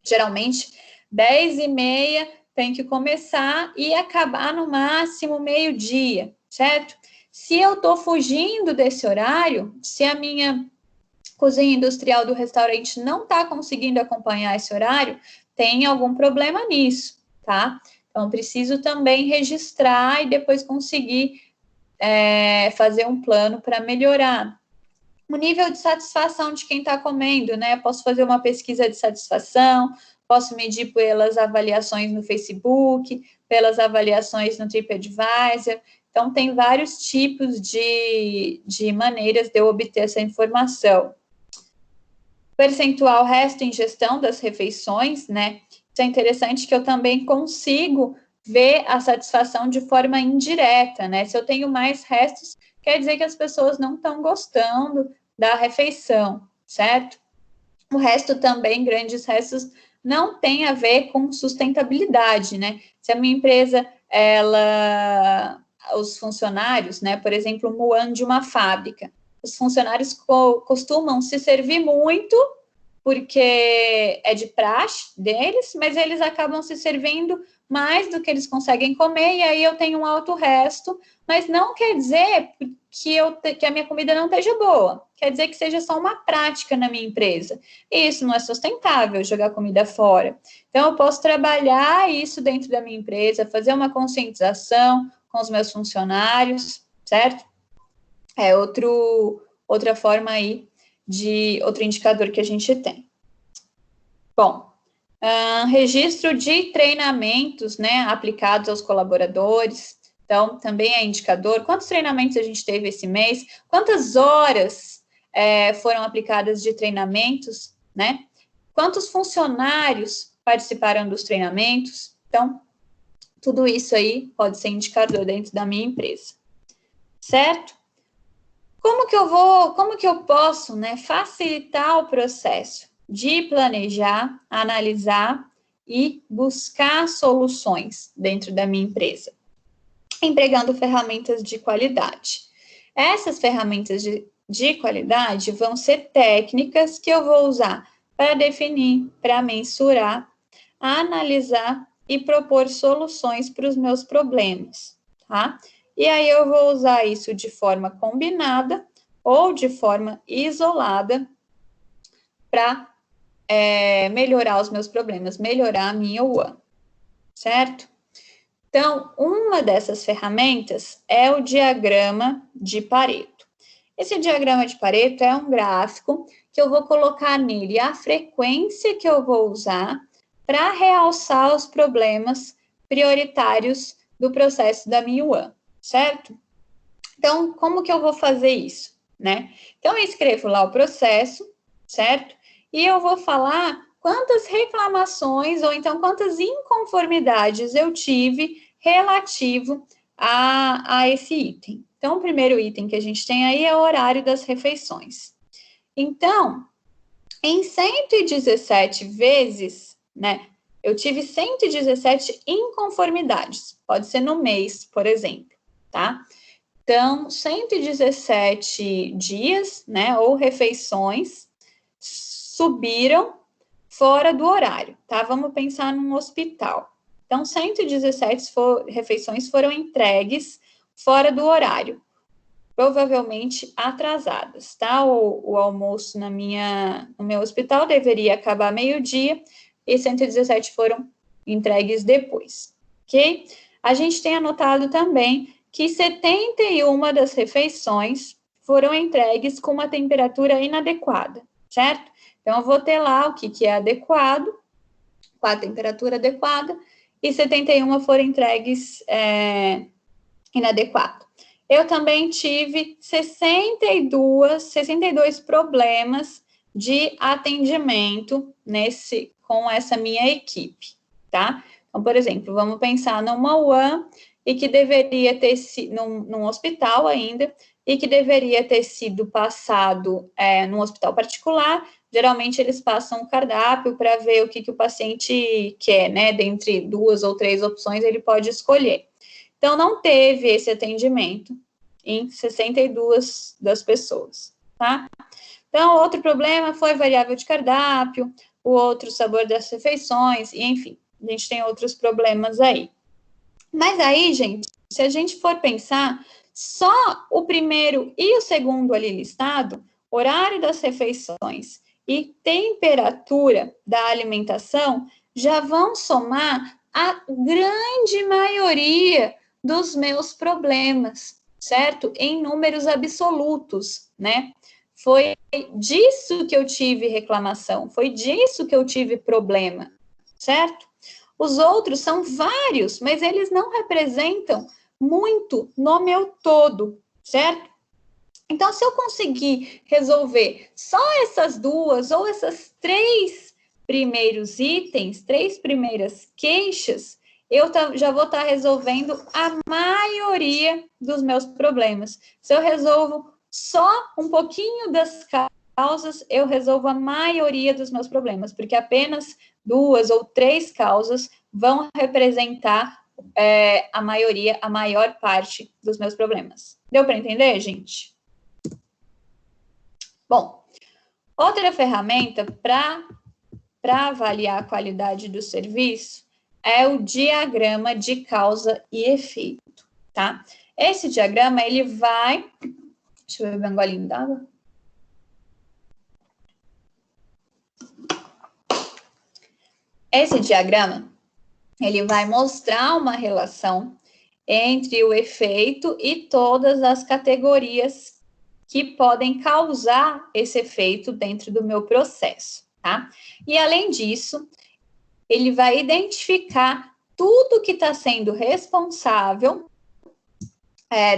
geralmente 10h30 tem que começar e acabar no máximo meio-dia, certo? Se eu estou fugindo desse horário, se a minha cozinha industrial do restaurante não está conseguindo acompanhar esse horário, tem algum problema nisso, tá? Então, preciso também registrar e depois conseguir fazer um plano para melhorar. O nível de satisfação de quem está comendo, né? Posso fazer uma pesquisa de satisfação, posso medir pelas avaliações no Facebook, pelas avaliações no TripAdvisor. Então, tem vários tipos de maneiras de eu obter essa informação. Percentual resto em gestão das refeições, né? Isso é interessante que eu também consigo ver a satisfação de forma indireta, né? Se eu tenho mais restos, quer dizer que as pessoas não estão gostando da refeição, certo? O resto também, grandes restos, não tem a ver com sustentabilidade, né? Se a minha empresa, os funcionários, né? Por exemplo, o Muan de uma fábrica, os funcionários costumam se servir muito, porque é de praxe deles, mas eles acabam se servindo mais do que eles conseguem comer, e aí eu tenho um alto resto, mas não quer dizer que a minha comida não esteja boa, quer dizer que seja só uma prática na minha empresa. E isso não é sustentável, jogar comida fora. Então, eu posso trabalhar isso dentro da minha empresa, fazer uma conscientização com os meus funcionários, certo? É outra forma aí de outro indicador que a gente tem. Bom, registro de treinamentos, né, aplicados aos colaboradores. Então, também é indicador. Quantos treinamentos a gente teve esse mês? Quantas horas foram aplicadas de treinamentos, né? Quantos funcionários participaram dos treinamentos? Então, tudo isso aí pode ser indicador dentro da minha empresa. Certo? Como que eu posso, né, facilitar o processo de planejar, analisar e buscar soluções dentro da minha empresa? Empregando ferramentas de qualidade. Essas ferramentas de qualidade vão ser técnicas que eu vou usar para definir, para mensurar, analisar e propor soluções para os meus problemas, tá? E aí eu vou usar isso de forma combinada ou de forma isolada para melhorar os meus problemas, melhorar a minha UAM, certo? Então, uma dessas ferramentas é o diagrama de Pareto. Esse diagrama de Pareto é um gráfico que eu vou colocar nele a frequência que eu vou usar para realçar os problemas prioritários do processo da minha UAM, certo? Então, como que eu vou fazer isso, né? Então, eu escrevo lá o processo, certo? E eu vou falar quantas reclamações ou então quantas inconformidades eu tive relativo a esse item. Então, o primeiro item que a gente tem aí é o horário das refeições. Então, em 117 vezes, né, eu tive 117 inconformidades. Pode ser no mês, por exemplo, tá? Então, 117 dias, né, ou refeições subiram fora do horário, tá? Vamos pensar num hospital. Então, 117 refeições foram entregues fora do horário, provavelmente atrasadas, tá? O almoço no meu hospital deveria acabar meio-dia e 117 foram entregues depois, ok? A gente tem anotado também que 71 das refeições foram entregues com uma temperatura inadequada, certo? Então, eu vou ter lá o que é adequado, com a temperatura adequada, e 71 foram entregues inadequado. Eu também tive 62 problemas de atendimento com essa minha equipe, tá? Então, por exemplo, vamos pensar numa UAM e que deveria ter num hospital ainda, e que deveria ter sido passado num hospital particular. Geralmente eles passam o cardápio para ver o que o paciente quer, né? Dentre 2 ou 3 opções, ele pode escolher. Então, não teve esse atendimento em 62 das pessoas, tá? Então, outro problema foi variável de cardápio, o outro sabor das refeições, e enfim, a gente tem outros problemas aí. Mas aí, gente, se a gente for pensar, só o primeiro e o segundo ali listado, horário das refeições e temperatura da alimentação, já vão somar a grande maioria dos meus problemas, certo? Em números absolutos, né? Foi disso que eu tive reclamação, foi disso que eu tive problema, certo? Os outros são vários, mas eles não representam muito no meu todo, certo? Então, se eu conseguir resolver só essas 2 ou essas 3 primeiros itens, 3 primeiras queixas, eu já vou estar resolvendo a maioria dos meus problemas. Se eu resolvo só um pouquinho das causas, eu resolvo a maioria dos meus problemas, porque apenas 2 ou 3 causas vão representar a maioria, a maior parte dos meus problemas. Deu para entender, gente? Bom, outra ferramenta para avaliar a qualidade do serviço é o diagrama de causa e efeito, tá? Esse diagrama, ele vai... Deixa eu beber um golinho d'água. Esse diagrama, ele vai mostrar uma relação entre o efeito e todas as categorias que podem causar esse efeito dentro do meu processo, tá? E, além disso, ele vai identificar tudo que está sendo responsável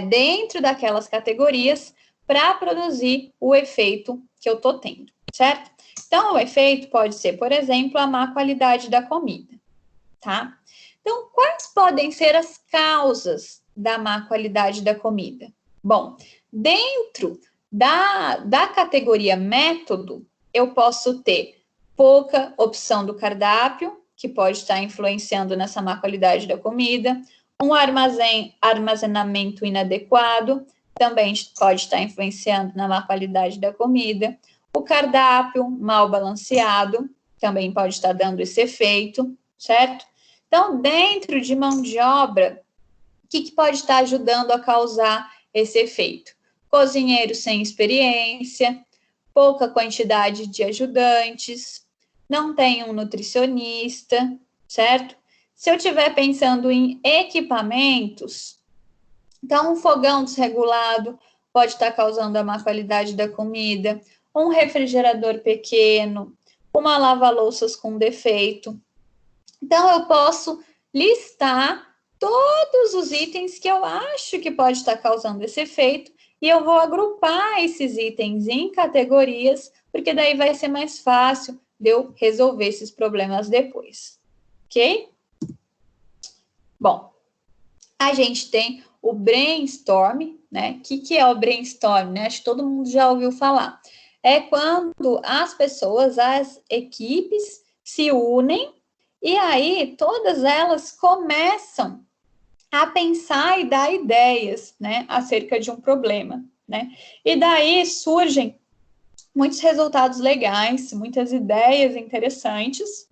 dentro daquelas categorias para produzir o efeito que eu estou tendo, certo? Então, o efeito pode ser, por exemplo, a má qualidade da comida, tá? Então, quais podem ser as causas da má qualidade da comida? Bom, dentro da categoria método, eu posso ter pouca opção do cardápio, que pode estar influenciando nessa má qualidade da comida, um armazenamento inadequado, também pode estar influenciando na má qualidade da comida, o cardápio mal balanceado, também pode estar dando esse efeito, certo? Então, dentro de mão de obra, o que pode estar ajudando a causar esse efeito? Cozinheiro sem experiência, pouca quantidade de ajudantes, não tem um nutricionista, certo? Se eu estiver pensando em equipamentos, então um fogão desregulado pode estar causando a má qualidade da comida, um refrigerador pequeno, uma lava-louças com defeito. Então, eu posso listar todos os itens que eu acho que pode estar causando esse efeito e eu vou agrupar esses itens em categorias, porque daí vai ser mais fácil de eu resolver esses problemas depois, ok? Bom, a gente tem o brainstorm, né? O que é o brainstorm, né? Acho que todo mundo já ouviu falar. É quando as pessoas, as equipes se unem e aí todas elas começam a pensar e dar ideias, né, acerca de um problema, né? E daí surgem muitos resultados legais, muitas ideias interessantes.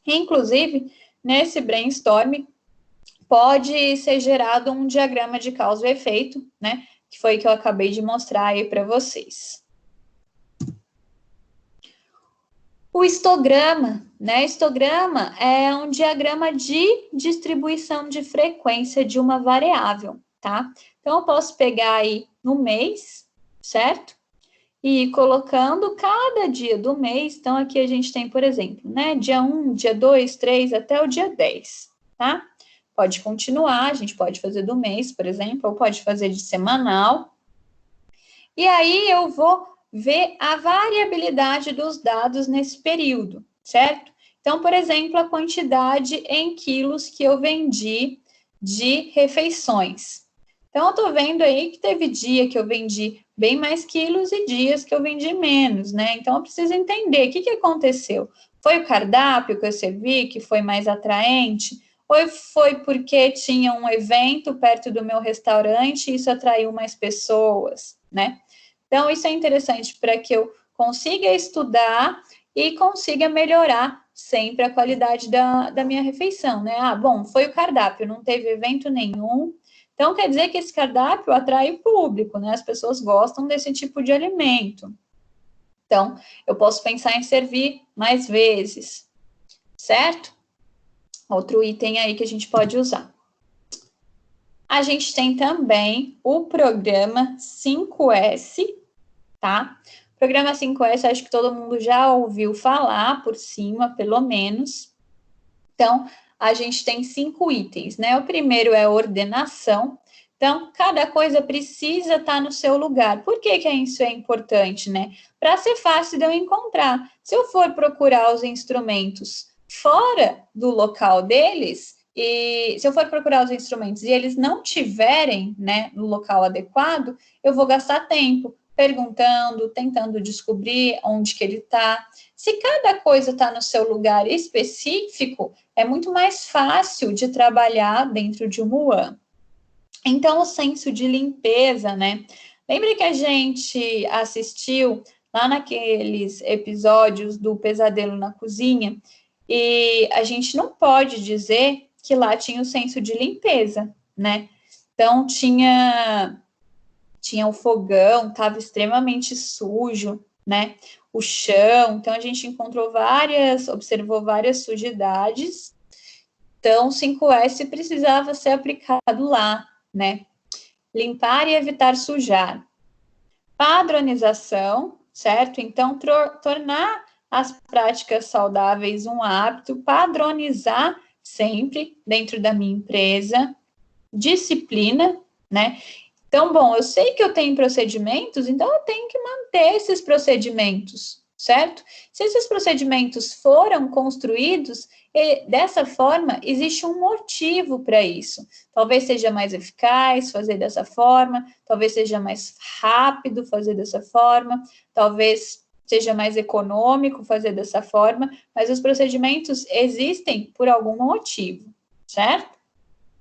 Inclusive, nesse brainstorm pode ser gerado um diagrama de causa e efeito, né? Que foi que eu acabei de mostrar aí para vocês. O histograma, né? Histograma é um diagrama de distribuição de frequência de uma variável, tá? Então, eu posso pegar aí no mês, certo? E ir colocando cada dia do mês. Então, aqui a gente tem, por exemplo, né? Dia 1, dia 2, 3, até o dia 10, tá? Pode continuar, a gente pode fazer do mês, por exemplo, ou pode fazer de semanal. E aí, eu vou ver a variabilidade dos dados nesse período, certo? Então, por exemplo, a quantidade em quilos que eu vendi de refeições. Então, eu estou vendo aí que teve dia que eu vendi bem mais quilos e dias que eu vendi menos, né? Então, eu preciso entender o que aconteceu. Foi o cardápio que eu servi que foi mais atraente? Ou foi porque tinha um evento perto do meu restaurante e isso atraiu mais pessoas, né? Então, isso é interessante para que eu consiga estudar e consiga melhorar sempre a qualidade da minha refeição, né? Ah, bom, foi o cardápio, não teve evento nenhum. Então, quer dizer que esse cardápio atrai o público, né? As pessoas gostam desse tipo de alimento. Então, eu posso pensar em servir mais vezes, certo? Outro item aí que a gente pode usar. A gente tem também o programa 5S, tá? O programa 5S, acho que todo mundo já ouviu falar por cima, pelo menos. Então, a gente tem 5 itens, né? O primeiro é ordenação. Então, cada coisa precisa estar no seu lugar. Por que isso é importante, né? Para ser fácil de eu encontrar. Se eu for procurar os instrumentos fora do local deles, e se eu for procurar os instrumentos e eles não tiverem, né, no local adequado, eu vou gastar tempo perguntando, tentando descobrir onde que ele está. Se cada coisa está no seu lugar específico, é muito mais fácil de trabalhar dentro de um UAN. Então, o senso de limpeza, né? Lembra que a gente assistiu lá naqueles episódios do Pesadelo na Cozinha? E a gente não pode dizer que lá tinha o senso de limpeza, né? Então, tinha o fogão, estava extremamente sujo, né? O chão, então a gente observou várias sujidades. Então, 5S precisava ser aplicado lá, né? Limpar e evitar sujar. Padronização, certo? Então, tornar as práticas saudáveis um hábito, padronizar sempre dentro da minha empresa. Disciplina, né? Então, bom, eu sei que eu tenho procedimentos, então eu tenho que manter esses procedimentos, certo? Se esses procedimentos foram construídos, dessa forma, existe um motivo para isso. Talvez seja mais eficaz fazer dessa forma, talvez seja mais rápido fazer dessa forma, talvez seja mais econômico fazer dessa forma, mas os procedimentos existem por algum motivo, certo?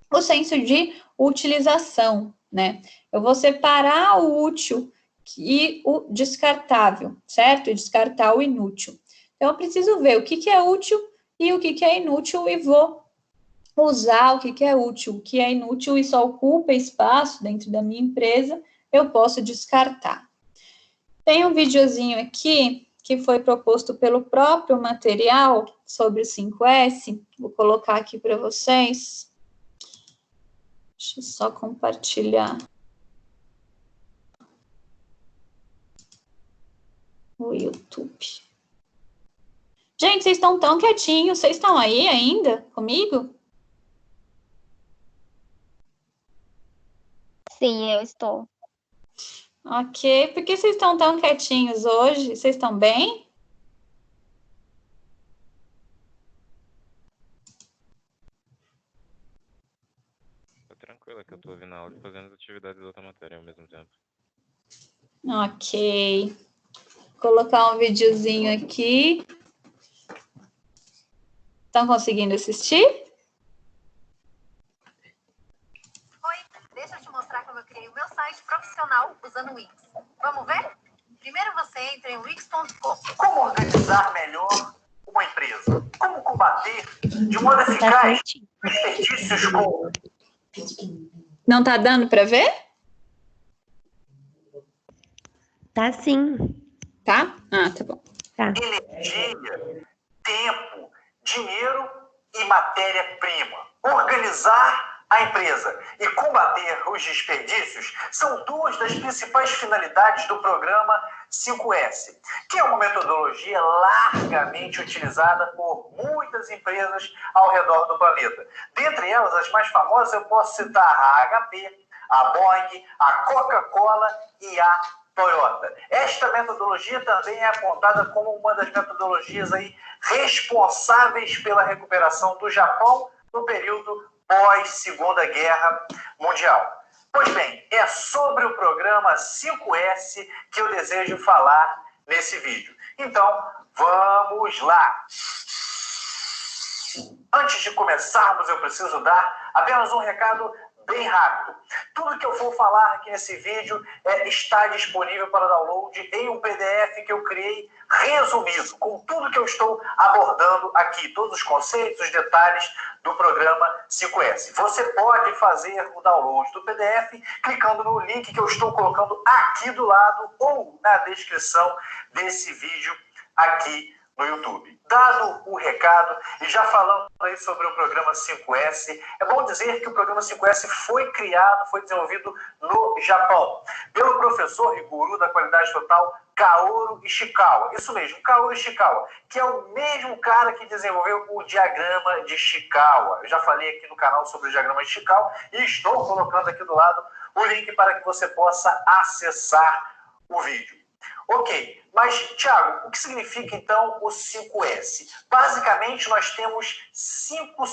O senso de utilização, né? Eu vou separar o útil e o descartável, certo? E descartar o inútil. Então, eu preciso ver o que é útil e o que é inútil e vou usar o que é útil. O que é inútil e só ocupa espaço dentro da minha empresa, eu posso descartar. Tem um videozinho aqui que foi proposto pelo próprio material sobre o 5S. Vou colocar aqui para vocês. Deixa eu só compartilhar o YouTube. Gente, vocês estão tão quietinhos. Vocês estão aí ainda comigo? Sim, eu estou. Ok. Por que vocês estão tão quietinhos hoje? Vocês estão bem? Tranquilo, que eu tô ouvindo a aula e fazendo as atividades da outra matéria ao mesmo tempo. Ok. Vou colocar um videozinho aqui. Estão conseguindo assistir? Oi, deixa eu te mostrar como eu criei o meu site profissional usando o Wix. Vamos ver? Primeiro você entra em wix.com. Como organizar melhor uma empresa? Como combater de modo eficaz desperdícios com... Não tá dando para ver? Tá sim. Tá? Ah, tá bom. Tá. energia, tempo, dinheiro e matéria-prima. Organizar a empresa e combater os desperdícios são duas das principais finalidades do programa 5S, que é uma metodologia largamente utilizada por muitas empresas ao redor do planeta. Dentre elas, as mais famosas, eu posso citar a HP, a Boeing, a Coca-Cola e a Toyota. Esta metodologia também é apontada como uma das metodologias aí responsáveis pela recuperação do Japão no período pós-Segunda Guerra Mundial. Pois bem, é sobre o programa 5S que eu desejo falar nesse vídeo. Então, vamos lá! Antes de começarmos, eu preciso dar apenas um recado bem rápido. Tudo que eu for falar aqui nesse vídeo está disponível para download em um PDF que eu criei resumido, com tudo que eu estou abordando aqui, todos os conceitos, os detalhes do programa 5S. Você pode fazer o download do PDF clicando no link que eu estou colocando aqui do lado ou na descrição desse vídeo aqui no YouTube. Dado o recado e já falando aí sobre o programa 5S, é bom dizer que o programa 5S foi criado, foi desenvolvido no Japão, pelo professor e guru da qualidade total, Kaoru Ishikawa. Isso mesmo, Kaoru Ishikawa, que é o mesmo cara que desenvolveu o diagrama de Ishikawa. Eu já falei aqui no canal sobre o diagrama de Ishikawa e estou colocando aqui do lado o link para que você possa acessar o vídeo. Ok, mas, Thiago, o que significa, então, o 5S? Basicamente, nós temos 5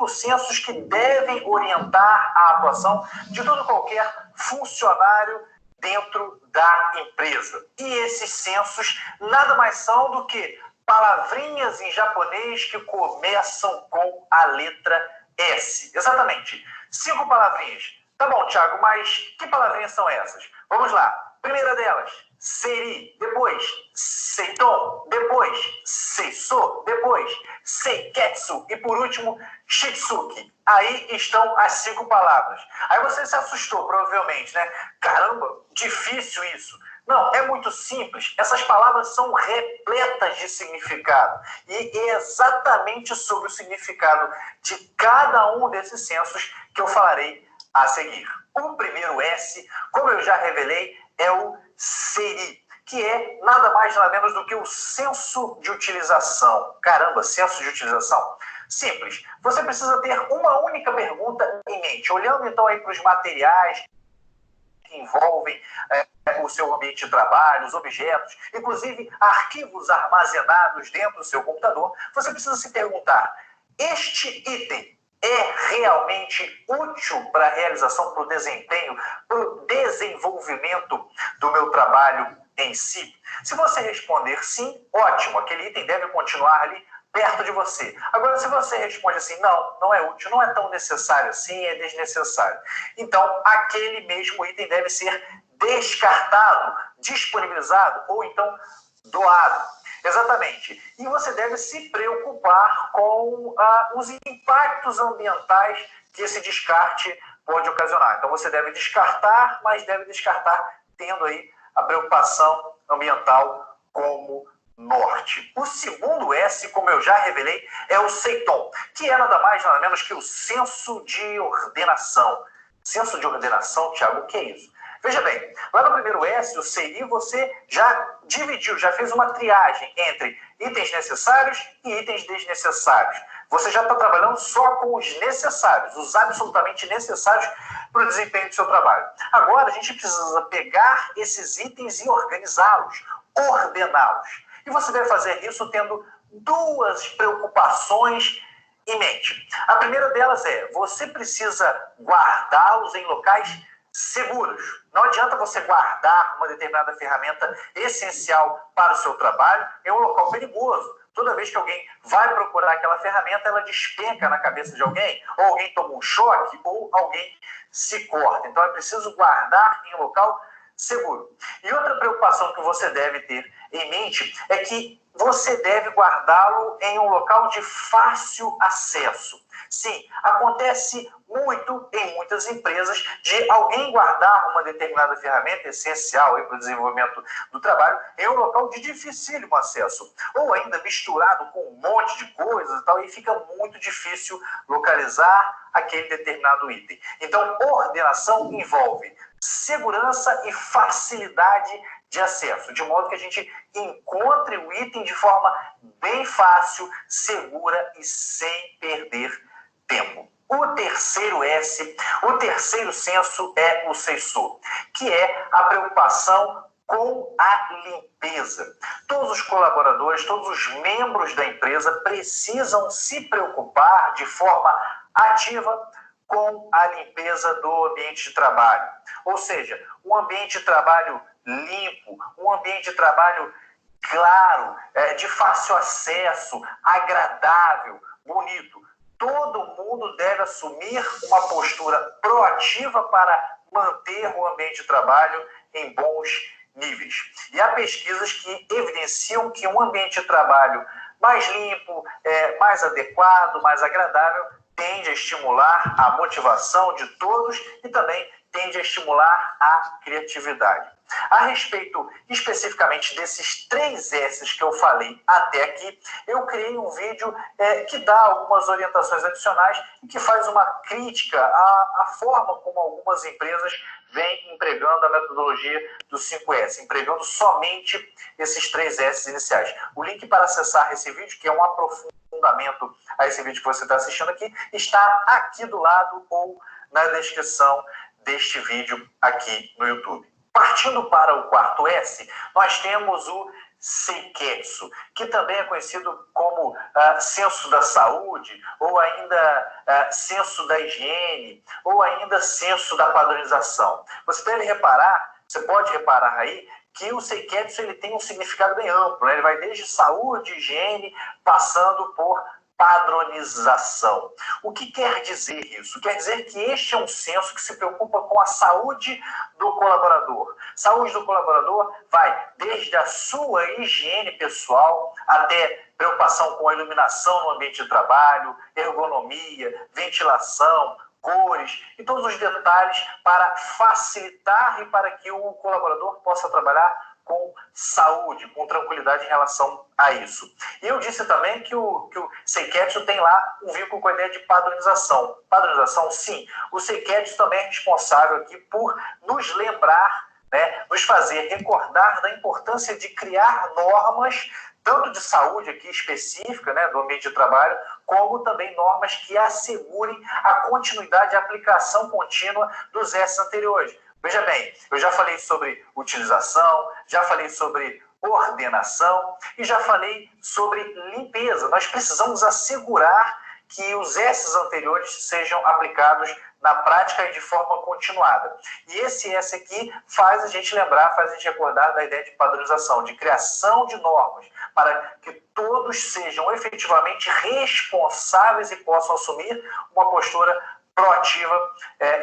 censos que devem orientar a atuação de todo qualquer funcionário dentro da empresa. E esses censos nada mais são do que palavrinhas em japonês que começam com a letra S. Exatamente, 5 palavrinhas. Tá bom, Thiago, mas que palavrinhas são essas? Vamos lá. Primeira delas, seri, depois seiton, depois seiso, depois seiketsu e por último shitsuki. Aí estão as 5 palavras. Aí você se assustou, provavelmente, né? Caramba, difícil isso. Não, é muito simples. Essas palavras são repletas de significado. E é exatamente sobre o significado de cada um desses censos que eu falarei a seguir. O primeiro S, como eu já revelei, é o seri, que é nada mais nada menos do que o censo de utilização. Caramba, censo de utilização? Simples. Você precisa ter uma única pergunta em mente. Olhando então aí para os materiais que envolvem o seu ambiente de trabalho, os objetos, inclusive arquivos armazenados dentro do seu computador, você precisa se perguntar, este item é realmente útil para a realização, para o desempenho, para o desenvolvimento do meu trabalho em si? Se você responder sim, ótimo, aquele item deve continuar ali perto de você. Agora, se você responde assim, não, não é útil, não é tão necessário assim, é desnecessário, então aquele mesmo item deve ser descartado, disponibilizado ou então doado. Exatamente. E você deve se preocupar com os impactos ambientais que esse descarte pode ocasionar. Então você deve descartar, mas deve descartar tendo aí a preocupação ambiental como norte. O segundo S, como eu já revelei, é o seiton, que é nada mais nada menos que o senso de ordenação. Senso de ordenação, Thiago, o que é isso? Veja bem, lá no primeiro S, o seri, você já dividiu, já fez uma triagem entre itens necessários e itens desnecessários. Você já está trabalhando só com os necessários, os absolutamente necessários para o desempenho do seu trabalho. Agora, a gente precisa pegar esses itens e organizá-los, ordená-los. E você deve fazer isso tendo 2 preocupações em mente. A primeira delas é, você precisa guardá-los em locais seguros. Não adianta você guardar uma determinada ferramenta essencial para o seu trabalho em um local perigoso. Toda vez que alguém vai procurar aquela ferramenta, ela despenca na cabeça de alguém, ou alguém toma um choque, ou alguém se corta. Então é preciso guardar em um local seguro. E outra preocupação que você deve ter em mente é que você deve guardá-lo em um local de fácil acesso. Sim, acontece muito em muitas empresas de alguém guardar uma determinada ferramenta essencial para o desenvolvimento do trabalho em um local de dificílimo acesso, ou ainda misturado com um monte de coisas e tal, e fica muito difícil localizar aquele determinado item. Então, ordenação envolve segurança e facilidade de acesso, de modo que a gente encontre o item de forma bem fácil, segura e sem perder tempo. O terceiro S, o terceiro senso é o seiso, que é a preocupação com a limpeza. Todos os colaboradores, todos os membros da empresa precisam se preocupar de forma ativa com a limpeza do ambiente de trabalho. Ou seja, um ambiente de trabalho limpo, um ambiente de trabalho claro, de fácil acesso, agradável, bonito. Todo mundo deve assumir uma postura proativa para manter o ambiente de trabalho em bons níveis. E há pesquisas que evidenciam que um ambiente de trabalho mais limpo, mais adequado, mais agradável, tende a estimular a motivação de todos e também tende a estimular a criatividade. A respeito especificamente desses 3 S's que eu falei até aqui, eu criei um vídeo que dá algumas orientações adicionais e que faz uma crítica à forma como algumas empresas vêm empregando a metodologia do 5S, empregando somente esses 3 S's iniciais. O link para acessar esse vídeo, que é um aprofundamento a esse vídeo que você está assistindo aqui, está aqui do lado ou na descrição deste vídeo aqui no YouTube. Partindo para o 4º S, nós temos o Seiketsu, que também é conhecido como senso da saúde, ou ainda senso da higiene, ou ainda senso da padronização. Você pode reparar aí que o Seiketsu ele tem um significado bem amplo, né? Ele vai desde saúde, higiene, passando por padronização. O que quer dizer isso? Quer dizer que este é um senso que se preocupa com a saúde do colaborador. Saúde do colaborador vai desde a sua higiene pessoal até preocupação com a iluminação no ambiente de trabalho, ergonomia, ventilação, cores e todos os detalhes para facilitar e para que o colaborador possa trabalhar com saúde, com tranquilidade em relação a isso. E eu disse também que o Seiketsu tem lá um vínculo com a ideia de padronização. Padronização, sim. O Seiketsu também é responsável aqui por nos lembrar, né, nos fazer recordar da importância de criar normas, tanto de saúde aqui específica, né, do ambiente de trabalho, como também normas que assegurem a continuidade e aplicação contínua dos S anteriores. Veja bem, eu já falei sobre utilização, já falei sobre ordenação e já falei sobre limpeza. Nós precisamos assegurar que os S's anteriores sejam aplicados na prática e de forma continuada. E esse S aqui faz a gente lembrar, faz a gente recordar da ideia de padronização, de criação de normas, para que todos sejam efetivamente responsáveis e possam assumir uma postura proativa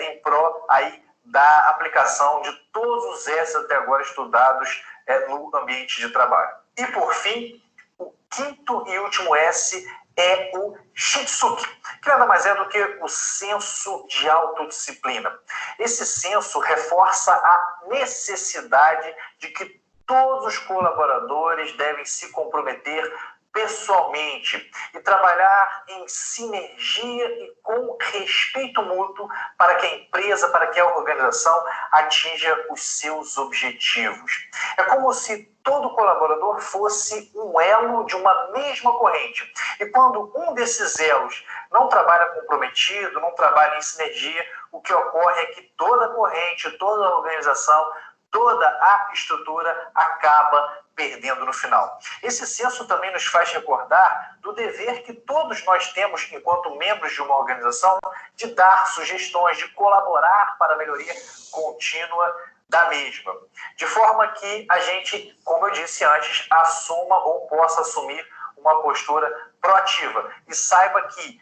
em pró aí da aplicação de todos os S até agora estudados no ambiente de trabalho. E, por fim, o 5º e último S é o Shitsuki, que nada mais é do que o senso de autodisciplina. Esse senso reforça a necessidade de que todos os colaboradores devem se comprometer pessoalmente e trabalhar em sinergia e com respeito mútuo para que a empresa, para que a organização atinja os seus objetivos. É como se todo colaborador fosse um elo de uma mesma corrente. E quando um desses elos não trabalha comprometido, não trabalha em sinergia, o que ocorre é que toda a corrente, toda a organização, toda a estrutura acaba perdendo no final. Esse senso também nos faz recordar do dever que todos nós temos, enquanto membros de uma organização, de dar sugestões, de colaborar para a melhoria contínua da mesma. De forma que a gente, como eu disse antes, assuma ou possa assumir uma postura proativa. E saiba que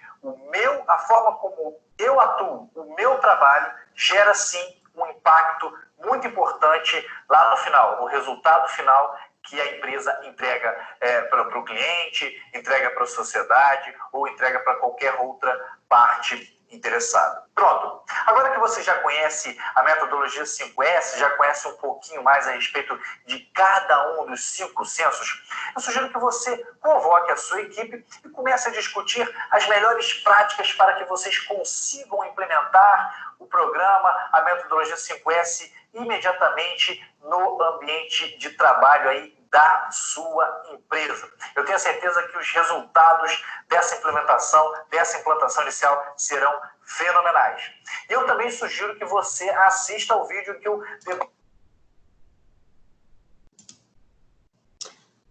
a forma como eu atuo, o meu trabalho, gera sim um impacto muito importante lá no final, no resultado final que a empresa entrega para o cliente, entrega para a sociedade ou entrega para qualquer outra parte interessada. Pronto. Agora que você já conhece a metodologia 5S, já conhece um pouquinho mais a respeito de cada um dos 5 sensos, eu sugiro que você convoque a sua equipe e comece a discutir as melhores práticas para que vocês consigam implementar o programa, a metodologia 5S, imediatamente no ambiente de trabalho aí da sua empresa. Eu tenho certeza que os resultados dessa implantação inicial serão fenomenais. Eu também sugiro que você assista ao vídeo que eu...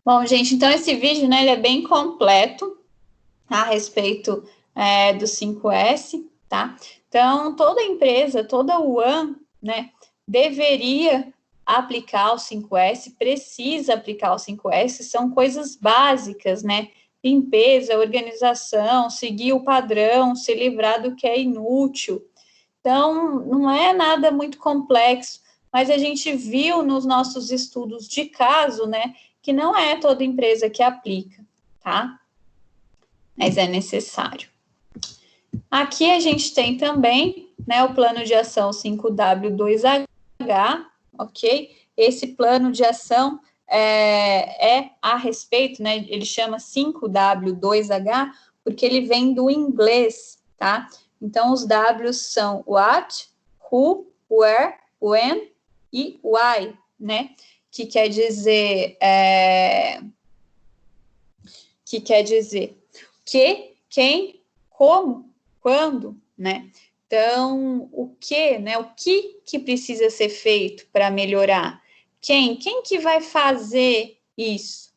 Bom, gente, então esse vídeo, né, ele é bem completo a respeito do 5S, tá? Então, toda empresa, toda UAN, né, deveria aplicar o 5S, precisa aplicar o 5S, são coisas básicas, né? Limpeza, organização, seguir o padrão, se livrar do que é inútil. Então, não é nada muito complexo, mas a gente viu nos nossos estudos de caso, né, que não é toda empresa que aplica, tá? Mas é necessário. Aqui a gente tem também, né, o plano de ação 5W2H, ok? Esse plano de ação é a respeito, né, ele chama 5W2H, porque ele vem do inglês, tá? Então, os Ws são what, who, where, when e why, né? Que quer dizer que, quem, como, quando, né? Então, o que, né? O que precisa ser feito para melhorar? Quem que vai fazer isso?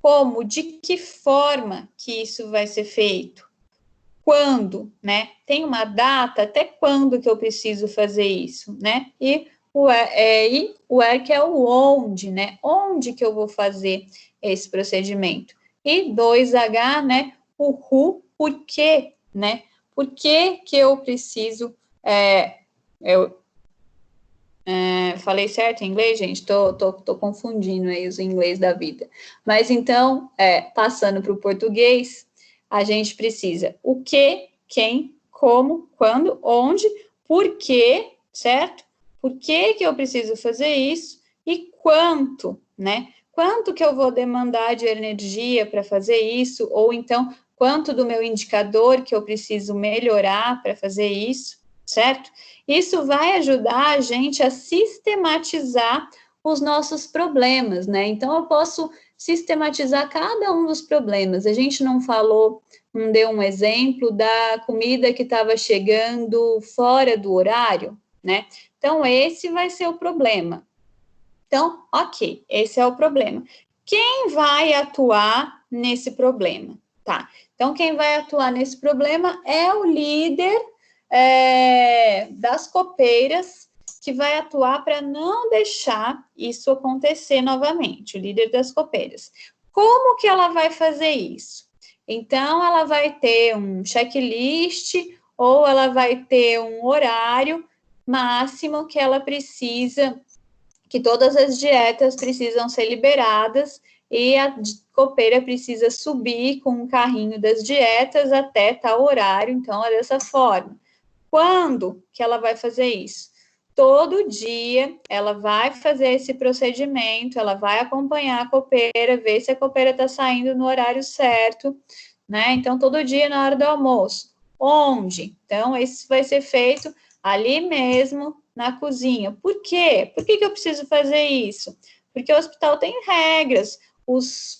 Como, de que forma que isso vai ser feito? Quando, né? Tem uma data, até quando que eu preciso fazer isso, né? E o where, que é o onde, né? Onde que eu vou fazer esse procedimento? E 2H, né? O who, por quê, né? Por que eu preciso... falei certo em inglês, gente? Tô confundindo aí os inglês da vida. Mas então, passando para o português, a gente precisa o que, quem, como, quando, onde, por quê, certo? Por que eu preciso fazer isso e quanto, né? Quanto que eu vou demandar de energia para fazer isso, ou então, quanto do meu indicador que eu preciso melhorar para fazer isso, certo? Isso vai ajudar a gente a sistematizar os nossos problemas, né? Então, eu posso sistematizar cada um dos problemas. A gente não deu um exemplo da comida que estava chegando fora do horário, né? Então, esse vai ser o problema. Então, ok, esse é o problema. Quem vai atuar nesse problema? Tá, então quem vai atuar nesse problema é o líder das copeiras, que vai atuar para não deixar isso acontecer novamente, o líder das copeiras. Como que ela vai fazer isso? Então, ela vai ter um checklist ou ela vai ter um horário máximo que ela precisa, que todas as dietas precisam ser liberadas e a copeira precisa subir com um carrinho das dietas até tal horário, então é dessa forma. Quando que ela vai fazer isso? Todo dia ela vai fazer esse procedimento, ela vai acompanhar a copeira, ver se a copeira está saindo no horário certo, né? Então, todo dia na hora do almoço. Onde? Então, isso vai ser feito ali mesmo, na cozinha. Por quê? Por que eu preciso fazer isso? Porque o hospital tem regras, os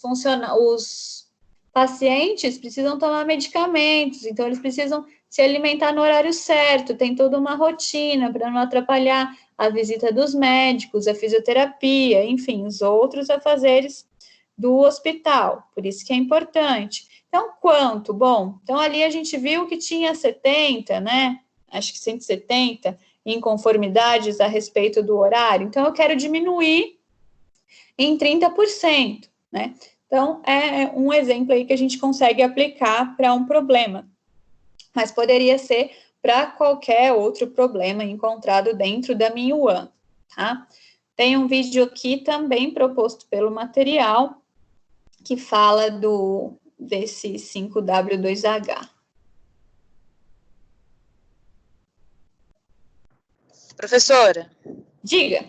pacientes precisam tomar medicamentos, então eles precisam se alimentar no horário certo, tem toda uma rotina para não atrapalhar a visita dos médicos, a fisioterapia, enfim, os outros afazeres do hospital, por isso que é importante. Então, quanto? Bom, então ali a gente viu que tinha 70, né, acho que 170 inconformidades a respeito do horário, então eu quero diminuir em 30%, né? Então, é um exemplo aí que a gente consegue aplicar para um problema, mas poderia ser para qualquer outro problema encontrado dentro da minha UAN, tá? Tem um vídeo aqui também proposto pelo material que fala desse 5W2H. Professora. Diga.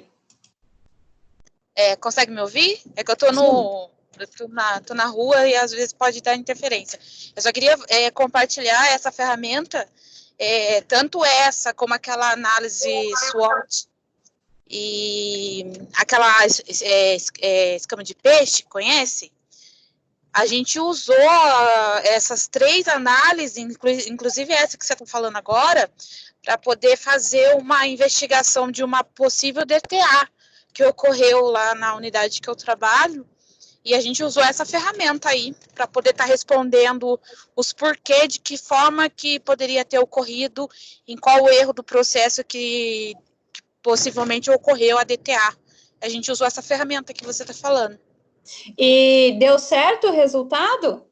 Consegue me ouvir? É que eu tô na rua e às vezes pode dar interferência. Eu só queria compartilhar essa ferramenta, tanto essa como aquela análise SWOT e aquela escama de peixe, conhece? A gente usou essas 3 análises, inclusive essa que você está falando agora, para poder fazer uma investigação de uma possível DTA que ocorreu lá na unidade que eu trabalho, E a gente usou essa ferramenta aí para poder estar respondendo os porquês, de que forma que poderia ter ocorrido, em qual erro do processo que possivelmente ocorreu a DTA. A gente usou essa ferramenta que você está falando. E deu certo o resultado?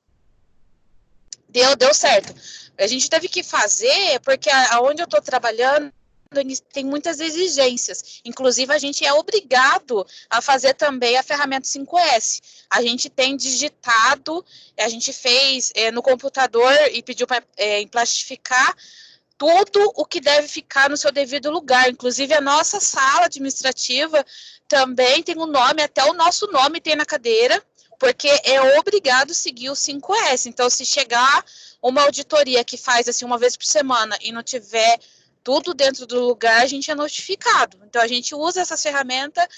Deu certo. A gente teve que fazer, porque aonde eu estou trabalhando, tem muitas exigências. Inclusive, a gente é obrigado a fazer também a ferramenta 5S. A gente tem digitado, a gente fez no computador e pediu para plastificar tudo o que deve ficar no seu devido lugar. Inclusive, a nossa sala administrativa também tem um nome, até o nosso nome tem na cadeira, porque é obrigado seguir o 5S. Então, se chegar uma auditoria que faz assim uma vez por semana e não tiver tudo dentro do lugar, a gente é notificado. Então, a gente usa essa ferramenta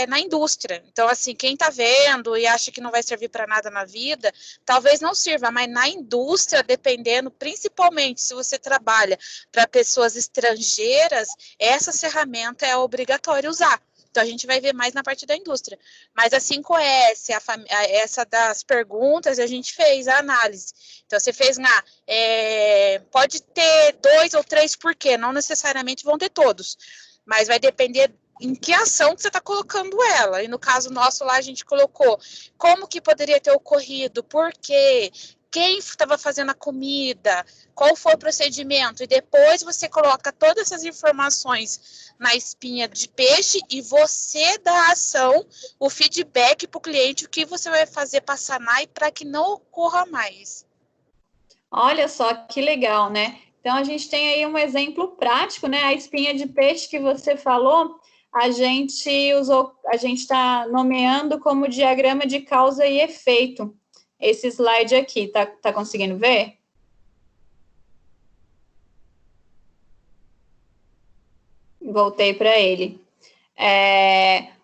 na indústria. Então, assim, quem está vendo e acha que não vai servir para nada na vida, talvez não sirva, mas na indústria, dependendo, principalmente se você trabalha para pessoas estrangeiras, essa ferramenta é obrigatória usar. Então, a gente vai ver mais na parte da indústria. Mas a 5S, essa das perguntas, a gente fez a análise. Então, você fez pode ter 2 ou 3 porquê, não necessariamente vão ter todos. Mas vai depender em que ação que você está colocando ela. E no caso nosso lá, a gente colocou como que poderia ter ocorrido, por quê, quem estava fazendo a comida, qual foi o procedimento, e depois você coloca todas essas informações na espinha de peixe e você dá a ação, o feedback para o cliente, o que você vai fazer para sanar e para que não ocorra mais. Olha só que legal, né? Então, a gente tem aí um exemplo prático, né? A espinha de peixe que você falou, a gente está nomeando como diagrama de causa e efeito. Esse slide aqui, tá conseguindo ver? Voltei para ele.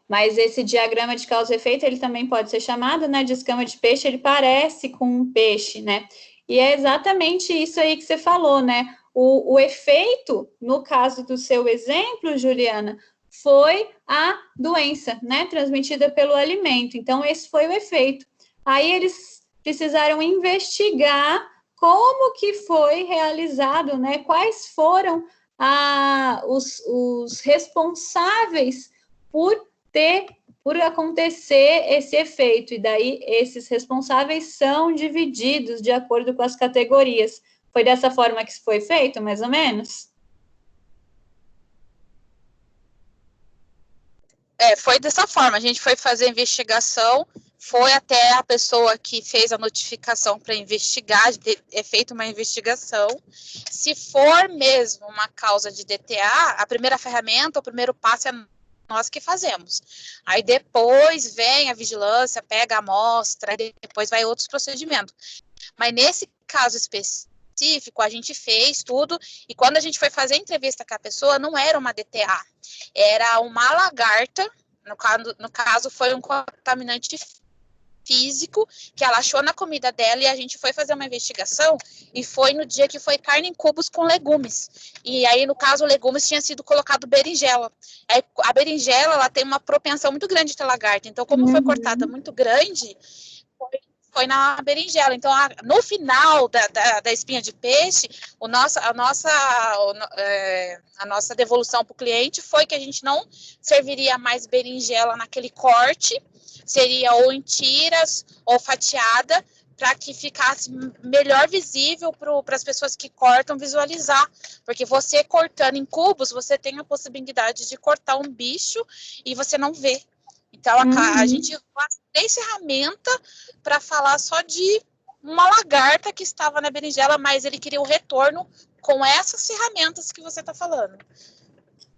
Mas esse diagrama de causa e efeito, ele também pode ser chamado, né, de escama de peixe, ele parece com um peixe, né? E é exatamente isso aí que você falou, né? O efeito, no caso do seu exemplo, Juliana, foi a doença, né, transmitida pelo alimento. Então, esse foi o efeito. Aí, eles precisaram investigar como que foi realizado, né, quais foram os responsáveis por acontecer esse efeito, e daí esses responsáveis são divididos de acordo com as categorias. Foi dessa forma que isso foi feito, mais ou menos? Foi dessa forma, a gente foi fazer a investigação, foi até a pessoa que fez a notificação para investigar, é feita uma investigação. Se for mesmo uma causa de DTA, a primeira ferramenta, o primeiro passo é nós que fazemos. Aí depois vem a vigilância, pega a amostra, depois vai outros procedimentos. Mas nesse caso específico, a gente fez tudo, e quando a gente foi fazer a entrevista com a pessoa, não era uma DTA, era uma lagarta, no caso foi um contaminante físico, que ela achou na comida dela, e a gente foi fazer uma investigação, e foi no dia que foi carne em cubos com legumes, e aí no caso legumes tinha sido colocado berinjela. Aí, a berinjela, ela tem uma propensão muito grande de ter lagarta, então como foi cortada muito grande, foi na berinjela. Então, no final da espinha de peixe, a nossa devolução para o cliente foi que a gente não serviria mais berinjela naquele corte, seria ou em tiras ou fatiada, para que ficasse melhor visível para as pessoas que cortam visualizar, porque você cortando em cubos, você tem a possibilidade de cortar um bicho e você não vê. Então, a gente faz 3 ferramentas para falar só de uma lagarta que estava na berinjela, mas ele queria o retorno com essas ferramentas que você está falando.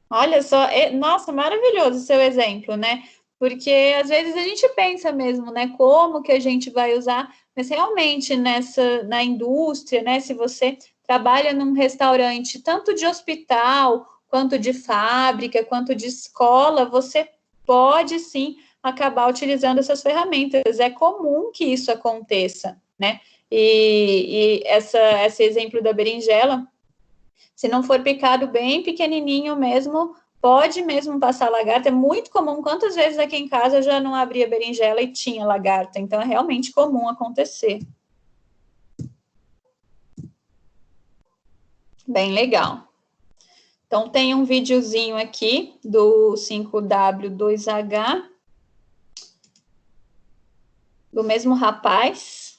Olha só, nossa, maravilhoso o seu exemplo, né? Porque às vezes a gente pensa mesmo, né, como que a gente vai usar, mas realmente na indústria, né, se você trabalha num restaurante, tanto de hospital, quanto de fábrica, quanto de escola, você pode sim acabar utilizando essas ferramentas. É comum que isso aconteça, né? E esse exemplo da berinjela, se não for picado bem pequenininho mesmo, pode mesmo passar lagarta, é muito comum. Quantas vezes aqui em casa eu já não abria berinjela e tinha lagarta? Então, é realmente comum acontecer. Bem legal. Então, tem um videozinho aqui do 5W2H, do mesmo rapaz.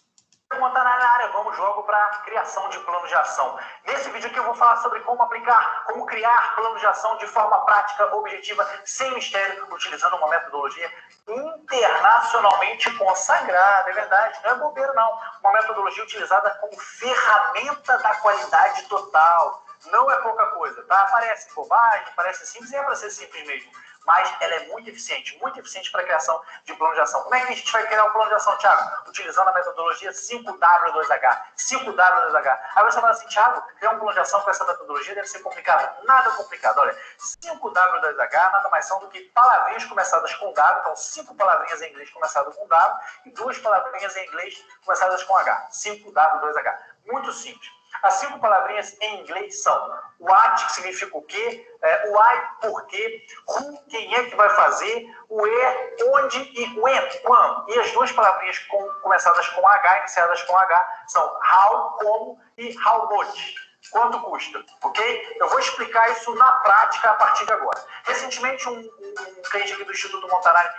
Montanário na área, vamos jogo para criação de plano de ação. Nesse vídeo aqui eu vou falar sobre como aplicar, como criar plano de ação de forma prática, objetiva, sem mistério, utilizando uma metodologia internacionalmente consagrada, é verdade, não é bobeira não. Uma metodologia utilizada como ferramenta da qualidade total. Não é pouca coisa, tá? Parece bobagem, parece simples, e é para ser simples mesmo. Mas ela é muito eficiente para a criação de plano de ação. Como é que a gente vai criar um plano de ação, Thiago? Utilizando a metodologia 5W2H. 5W2H. Aí você fala assim, Thiago, criar um plano de ação com essa metodologia deve ser complicado. Nada complicado. Olha, 5W2H nada mais são do que palavrinhas começadas com W. Então, 5 palavrinhas em inglês começadas com W e 2 palavrinhas em inglês começadas com H. 5W2H. Muito simples. As 5 palavrinhas em inglês são what, que significa o quê, why, por quê, who, quem é que vai fazer, where, onde e when, quando. E as 2 palavrinhas começadas com H, iniciadas com H, são how, como e how much. Quanto custa, ok? Eu vou explicar isso na prática a partir de agora. Recentemente, um cliente aqui do Instituto Montanari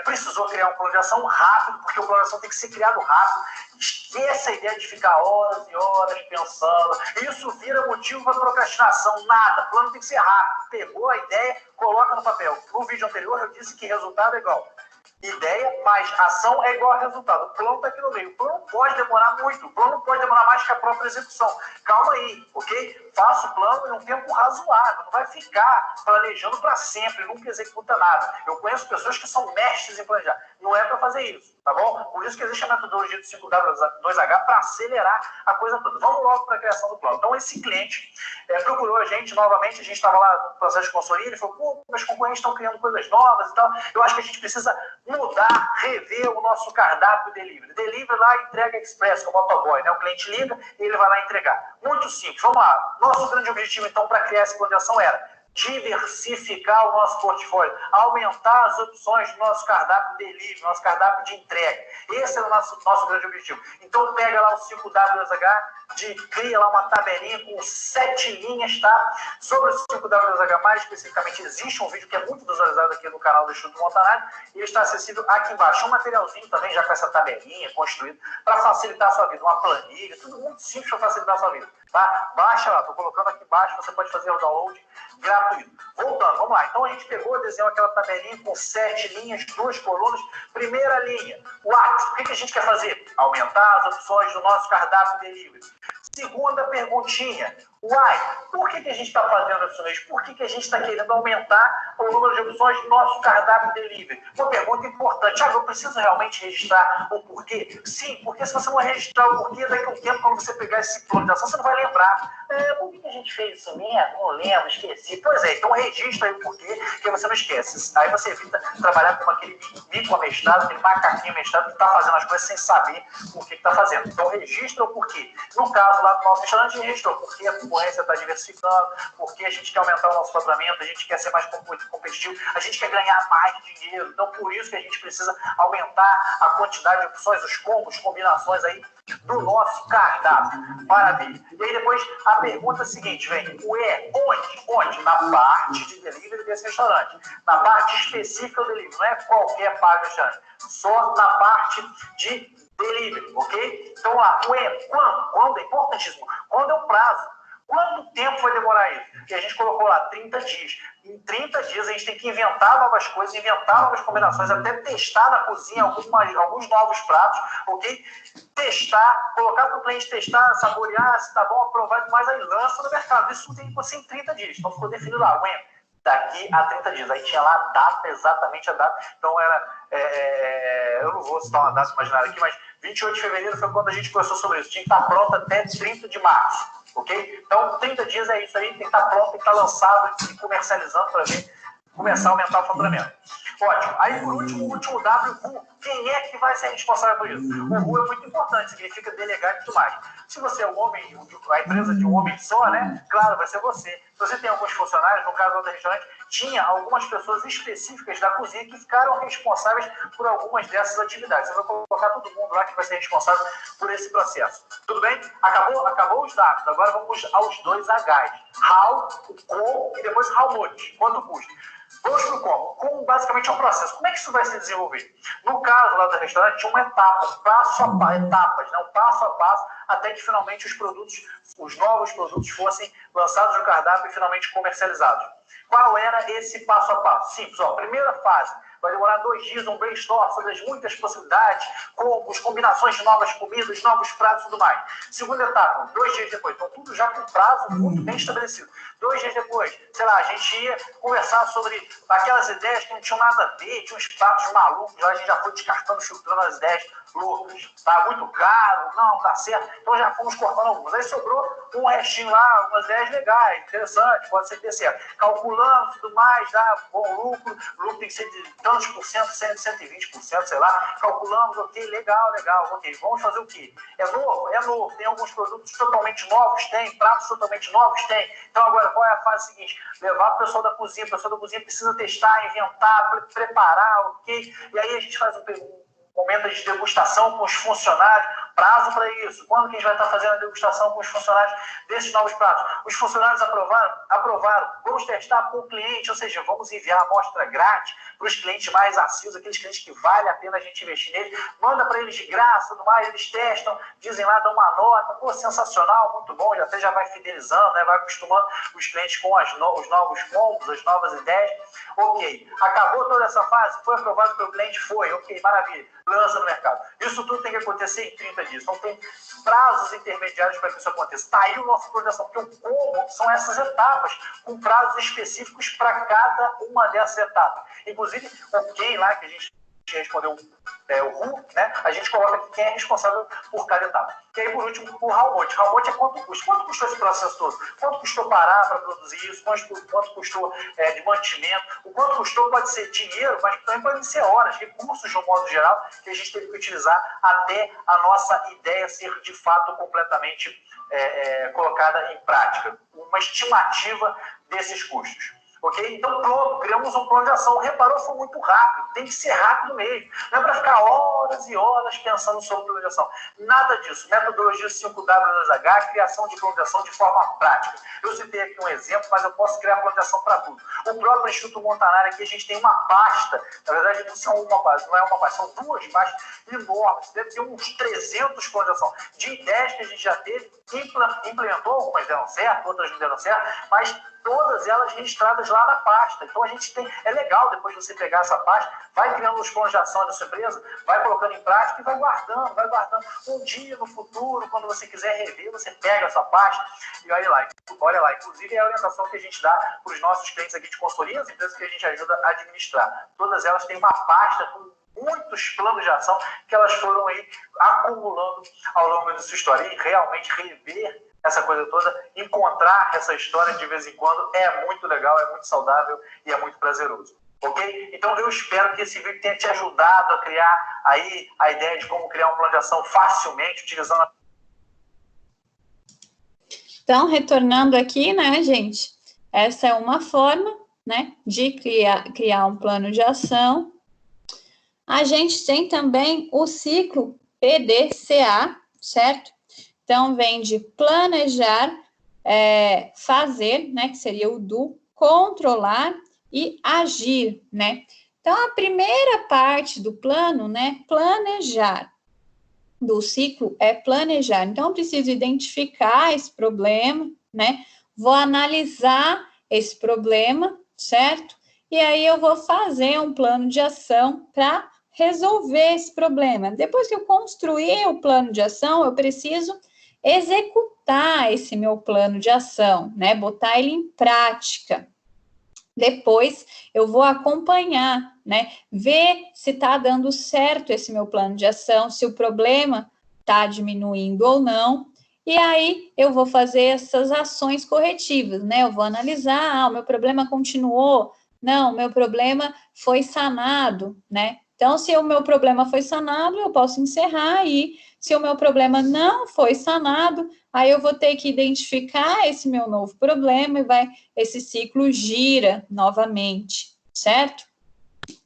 precisou criar um plano de ação rápido, porque o plano de ação tem que ser criado rápido. Esqueça a ideia de ficar horas e horas pensando. Isso vira motivo para procrastinação. Nada. O plano tem que ser rápido. Pegou a ideia, coloca no papel. No vídeo anterior eu disse que resultado é igual. Ideia mais ação é igual a resultado. O plano está aqui no meio. O plano pode demorar muito. O plano pode demorar mais que a própria execução. Calma aí, ok? Faça o plano em um tempo razoável. Não vai ficar planejando para sempre. Nunca executa nada. Eu conheço pessoas que são mestres em planejar. Não é para fazer isso, tá bom? Por isso que existe a metodologia do 5W2H para acelerar a coisa toda. Vamos logo para a criação do plano. Então, esse cliente procurou a gente novamente. A gente estava lá no processo de consultoria. Ele falou, pô, meus concorrentes estão criando coisas novas e tal. Eu acho que a gente precisa mudar, rever o nosso cardápio delivery. Delivery lá, entrega express com o motoboy, né? O cliente liga e ele vai lá entregar. Muito simples. Vamos lá. Nosso grande objetivo, então, para criar essa plano de ação era diversificar o nosso portfólio, aumentar as opções do nosso cardápio delivery, nosso cardápio de entrega. Esse é o nosso grande objetivo. Então, pega lá o 5W2H, cria lá uma tabelinha com 7 linhas, tá? Sobre o 5W2H, mais especificamente, existe um vídeo que é muito visualizado aqui no canal do Instituto Montanari e ele está acessível aqui embaixo. Um materialzinho também, já com essa tabelinha construída, para facilitar a sua vida. Uma planilha, tudo muito simples para facilitar a sua vida. Tá? Baixa lá, estou colocando aqui embaixo, você pode fazer o download gratuito. Voltando, vamos lá. Então a gente pegou, desenhou aquela tabelinha com 7 linhas, 2 colunas. Primeira linha, what? O que a gente quer fazer? Aumentar as opções do nosso cardápio delivery. Segunda perguntinha, why? Por que a gente está fazendo isso mesmo? Por que a gente está querendo aumentar o número de opções do nosso cardápio delivery? Uma pergunta importante. Thiago, eu preciso realmente registrar o porquê? Sim, porque se você não registrar o porquê, daqui a um tempo, quando você pegar esse plano de ação, você não vai lembrar. Por que a gente fez isso mesmo? Não lembro, esqueci. Pois é, então registra aí o porquê, que você não esquece. Aí você evita trabalhar com aquele micro-mestrado, aquele macaquinho mestrado que está fazendo as coisas sem saber o que está fazendo. Então registra o porquê. No caso lá do nosso restaurante, a gente registrou porque a concorrência está diversificando, porque a gente quer aumentar o nosso faturamento, a gente quer ser mais competitivo, a gente quer ganhar mais dinheiro. Então, por isso que a gente precisa aumentar a quantidade de opções, os combos, combinações aí do nosso cardápio. Maravilha. E aí depois a pergunta seguinte vem, onde? Na parte de delivery desse restaurante. Na parte específica do delivery, não é qualquer parte do restaurante, só na parte de delivery, ok? Então lá, quando é importantíssimo, quando é o prazo, quanto tempo vai demorar isso? E a gente colocou lá 30 dias. Em 30 dias a gente tem que inventar novas coisas, inventar novas combinações, até testar na cozinha alguns novos pratos, ok? Testar, colocar para o cliente testar, saborear, se tá bom, aprovar, mas aí lança no mercado. Isso tem que ser em 30 dias. Então ficou definido lá, daqui a 30 dias. Aí tinha lá a data, exatamente a data. Então eu não vou citar uma data imaginária aqui, mas 28 de fevereiro foi quando a gente conversou sobre isso. Tinha que estar pronto até 30 de março, ok? Então 30 dias é isso aí, tem que estar pronto, tem que estar lançado e comercializando para começar a aumentar o faturamento. Ótimo. Aí por último, o último W, who. Quem é que vai ser responsável por isso? O who é muito importante, significa delegar e tudo mais. Se você é um homem, a empresa de um homem só, né? Claro, vai ser você. Você tem alguns funcionários, no caso do restaurante, tinha algumas pessoas específicas da cozinha que ficaram responsáveis por algumas dessas atividades. Você vai colocar todo mundo lá que vai ser responsável por esse processo. Tudo bem? Acabou os dados. Agora vamos aos 2 Hs. How, o como e depois how much. Quanto custa? Vamos para o como. Como basicamente é um processo. Como é que isso vai se desenvolver? No caso lá do restaurante, tinha uma etapa, um passo a passo, etapas, né? Um passo a passo, até que finalmente os novos produtos fossem lançados no cardápio e finalmente comercializados. Qual era esse passo a passo? Simples, ó, primeira fase. Vai demorar 2 dias, um brainstorm sobre as muitas possibilidades, combos, combinações de novas comidas, novos pratos e tudo mais. Segunda etapa, 2 dias depois. Então, tudo já com prazo muito bem estabelecido. 2 dias depois, sei lá, a gente ia conversar sobre aquelas ideias que não tinham nada a ver, tinha uns pratos malucos, lá a gente já foi descartando, chutando as ideias loucas. Tá muito caro, não dá certo. Então, já fomos cortando algumas. Aí sobrou um restinho lá, algumas ideias legais, interessantes, pode ser que dê certo. Calculando tudo mais, dá bom lucro, o lucro tem que ser de tantos por cento, 120%, sei lá. Calculamos, ok, legal, ok. Vamos fazer o quê? É novo? É novo. Tem alguns produtos totalmente novos? Tem. Pratos totalmente novos? Tem. Então, agora, qual é a fase seguinte? Levar o pessoal da cozinha. O pessoal da cozinha precisa testar, inventar, preparar, ok? E aí a gente faz um momento de degustação com os funcionários, prazo para isso. Quando que a gente vai estar fazendo a degustação com os funcionários desses novos pratos? Os funcionários aprovaram, vamos testar com o cliente, ou seja, vamos enviar a amostra grátis para os clientes mais assíduos, aqueles clientes que vale a pena a gente investir neles, manda para eles de graça, tudo mais, eles testam, dizem lá, dão uma nota, pô, sensacional, muito bom, já vai fidelizando, né, vai acostumando os clientes com os novos combos, as novas ideias. Ok, acabou toda essa fase, foi aprovado pelo cliente, foi, ok, maravilha, lança no mercado. Isso tudo tem que acontecer em 30 dias, então tem prazos intermediários para que isso aconteça. Está aí o nosso projeção, porque o como são essas etapas, com prazos específicos para cada uma dessas etapas. Inclusive, o quem lá, que a gente respondeu o who, né? A gente coloca aqui quem é responsável por cada etapa. E aí, por último, o how much. How much é quanto custa. Quanto custou esse processo todo? Quanto custou parar para produzir isso? Quanto custou de mantimento? O quanto custou pode ser dinheiro, mas também podem ser horas, recursos de um modo geral, que a gente teve que utilizar até a nossa ideia ser, de fato, completamente colocada em prática. Uma estimativa desses custos. Ok? Então, pronto, criamos um plano de ação. Reparou, foi muito rápido. Tem que ser rápido mesmo. Não é para ficar horas e horas pensando sobre plano de ação. Nada disso. Metodologia 5W2H, criação de plano de ação de forma prática. Eu citei aqui um exemplo, mas eu posso criar plano de ação para tudo. O próprio Instituto Montanari aqui, a gente tem uma pasta. Na verdade, não são uma pasta, não é uma pasta, são 2 pastas enormes. Deve ter uns 300 planos de ação. De ideias que a gente já teve, implementou, algumas deram certo, outras não deram certo, mas todas elas registradas lá na pasta. Então a gente tem, é legal depois você pegar essa pasta, vai criando os planos de ação da sua empresa, vai colocando em prática e vai guardando. Um dia no futuro, quando você quiser rever, você pega essa pasta e olha lá. Inclusive é a orientação que a gente dá para os nossos clientes aqui de consultoria, as empresas que a gente ajuda a administrar. Todas elas têm uma pasta com muitos planos de ação que elas foram aí acumulando ao longo da sua história. E realmente rever essa coisa toda, encontrar essa história de vez em quando é muito legal, é muito saudável e é muito prazeroso. Ok? Então eu espero que esse vídeo tenha te ajudado a criar aí a ideia de como criar um plano de ação facilmente, utilizando a... Então, retornando aqui, né, gente? Essa é uma forma, né, de criar um plano de ação. A gente tem também o ciclo PDCA, certo? Então, vem de planejar, fazer, né, que seria o do, controlar e agir, né? Então, a primeira parte do plano, né, planejar, do ciclo é planejar. Então, eu preciso identificar esse problema, né? Vou analisar esse problema, certo? E aí eu vou fazer um plano de ação para resolver esse problema. Depois que eu construir o plano de ação, eu preciso executar esse meu plano de ação, né? Botar ele em prática. Depois, eu vou acompanhar, né? Ver se está dando certo esse meu plano de ação, se o problema está diminuindo ou não. E aí, eu vou fazer essas ações corretivas, né? Eu vou analisar, o meu problema continuou. Não, o meu problema foi sanado, né? Então, se o meu problema foi sanado, eu posso encerrar e Se o meu problema não foi sanado, aí eu vou ter que identificar esse meu novo problema e esse ciclo gira novamente, certo?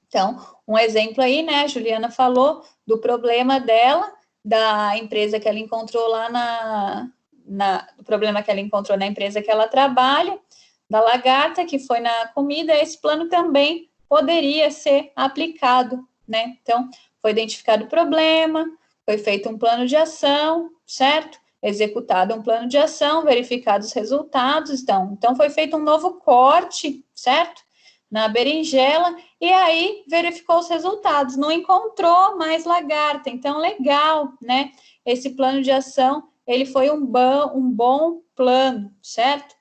Então, um exemplo aí, né, a Juliana falou do problema dela, da empresa que ela encontrou lá do problema que ela encontrou na empresa que ela trabalha, da lagarta, que foi na comida. Esse plano também poderia ser aplicado, né? Então, foi identificado o problema, foi feito um plano de ação, certo? Executado um plano de ação, verificados os resultados, então foi feito um novo corte, certo? Na berinjela, e aí verificou os resultados, não encontrou mais lagarta, então legal, né? Esse plano de ação, ele foi um bom plano, certo?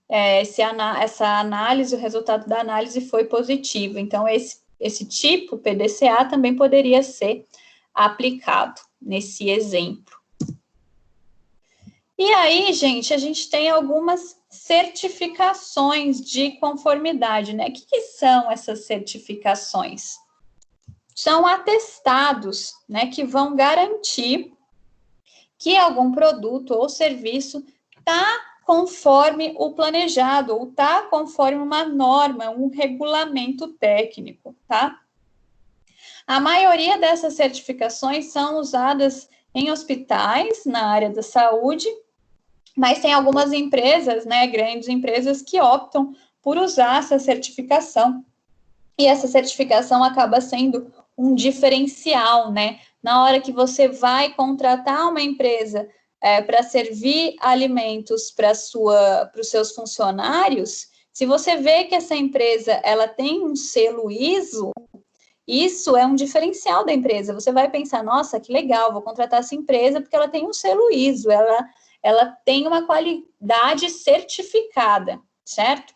Essa análise, o resultado da análise foi positivo, então esse tipo, PDCA, também poderia ser aplicado nesse exemplo. E aí, gente, a gente tem algumas certificações de conformidade, né? O que são essas certificações? São atestados, né, que vão garantir que algum produto ou serviço está conforme o planejado, ou está conforme uma norma, um regulamento técnico, tá? A maioria dessas certificações são usadas em hospitais, na área da saúde, mas tem algumas empresas, né, grandes empresas, que optam por usar essa certificação. E essa certificação acaba sendo um diferencial, né? Na hora que você vai contratar uma empresa para servir alimentos para os seus funcionários, se você vê que essa empresa ela tem um selo ISO, isso é um diferencial da empresa. Você vai pensar, nossa, que legal, vou contratar essa empresa porque ela tem um selo ISO, ela tem uma qualidade certificada, certo?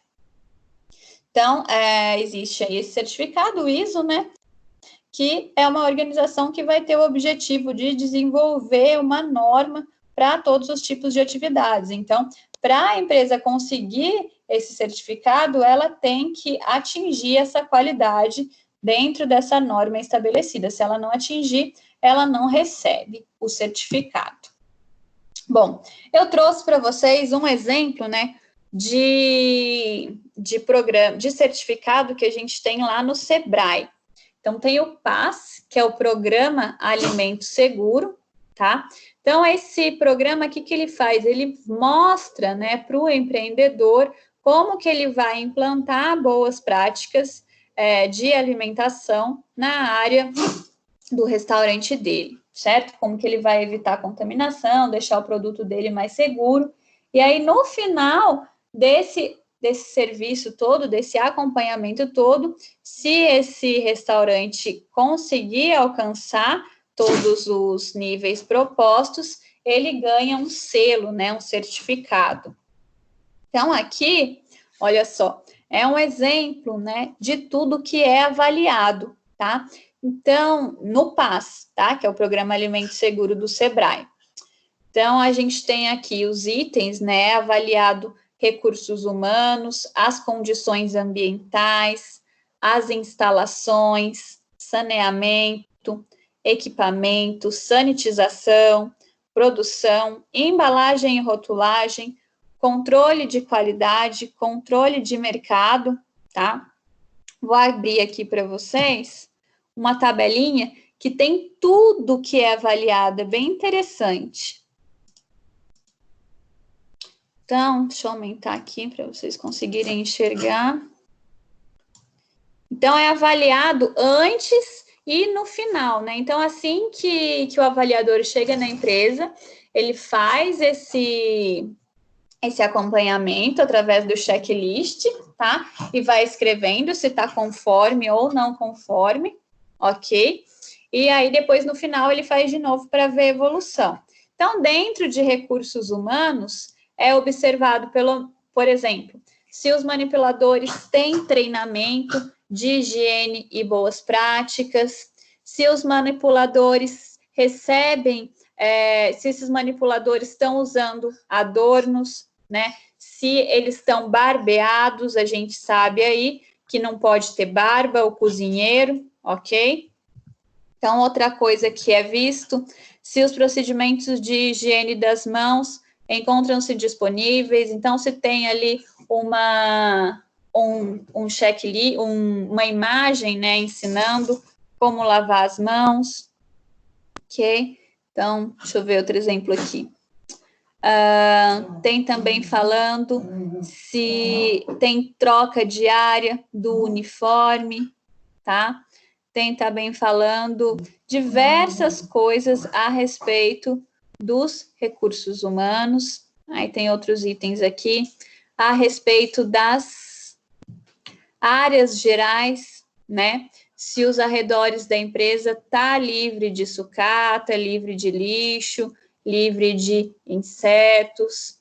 Então, existe aí esse certificado ISO, né? Que é uma organização que vai ter o objetivo de desenvolver uma norma para todos os tipos de atividades. Então, para a empresa conseguir esse certificado, ela tem que atingir essa qualidade dentro dessa norma estabelecida. Se ela não atingir, ela não recebe o certificado. Bom, eu trouxe para vocês um exemplo, né, de programa, de certificado que a gente tem lá no Sebrae. Então, tem o PAS, que é o Programa Alimento Seguro, tá? Então, esse programa, o que ele faz? Ele mostra, né, para o empreendedor como que ele vai implantar boas práticas de alimentação na área do restaurante dele, certo? Como que ele vai evitar a contaminação, deixar o produto dele mais seguro. E aí, no final desse serviço todo, desse acompanhamento todo, se esse restaurante conseguir alcançar todos os níveis propostos, ele ganha um selo, né, um certificado. Então, aqui, olha só, é um exemplo, né, de tudo que é avaliado, tá? Então, no PAS, tá? Que é o Programa Alimento Seguro do Sebrae. Então, a gente tem aqui os itens, né? Avaliado recursos humanos, as condições ambientais, as instalações, saneamento, equipamento, sanitização, produção, embalagem e rotulagem, controle de qualidade, controle de mercado, tá? Vou abrir aqui para vocês uma tabelinha que tem tudo que é avaliado, é bem interessante. Então, deixa eu aumentar aqui para vocês conseguirem enxergar. Então, é avaliado antes e no final, né? Então, assim que o avaliador chega na empresa, ele faz esse acompanhamento através do checklist, tá? E vai escrevendo se está conforme ou não conforme, ok? E aí, depois, no final, ele faz de novo para ver a evolução. Então, dentro de recursos humanos, é observado, por exemplo, se os manipuladores têm treinamento de higiene e boas práticas, se os manipuladores recebem, se esses manipuladores estão usando adornos, né? Se eles estão barbeados, a gente sabe aí que não pode ter barba, o cozinheiro, ok? Então, outra coisa que é visto, se os procedimentos de higiene das mãos encontram-se disponíveis, então se tem ali um checklist, uma imagem, né, ensinando como lavar as mãos, ok? Então, deixa eu ver outro exemplo aqui. Tem também falando se tem troca diária do uniforme, tá? Tem também falando diversas coisas a respeito dos recursos humanos. Aí tem outros itens aqui a respeito das áreas gerais, né? Se os arredores da empresa tá livre de sucata, livre de lixo, livre de insetos.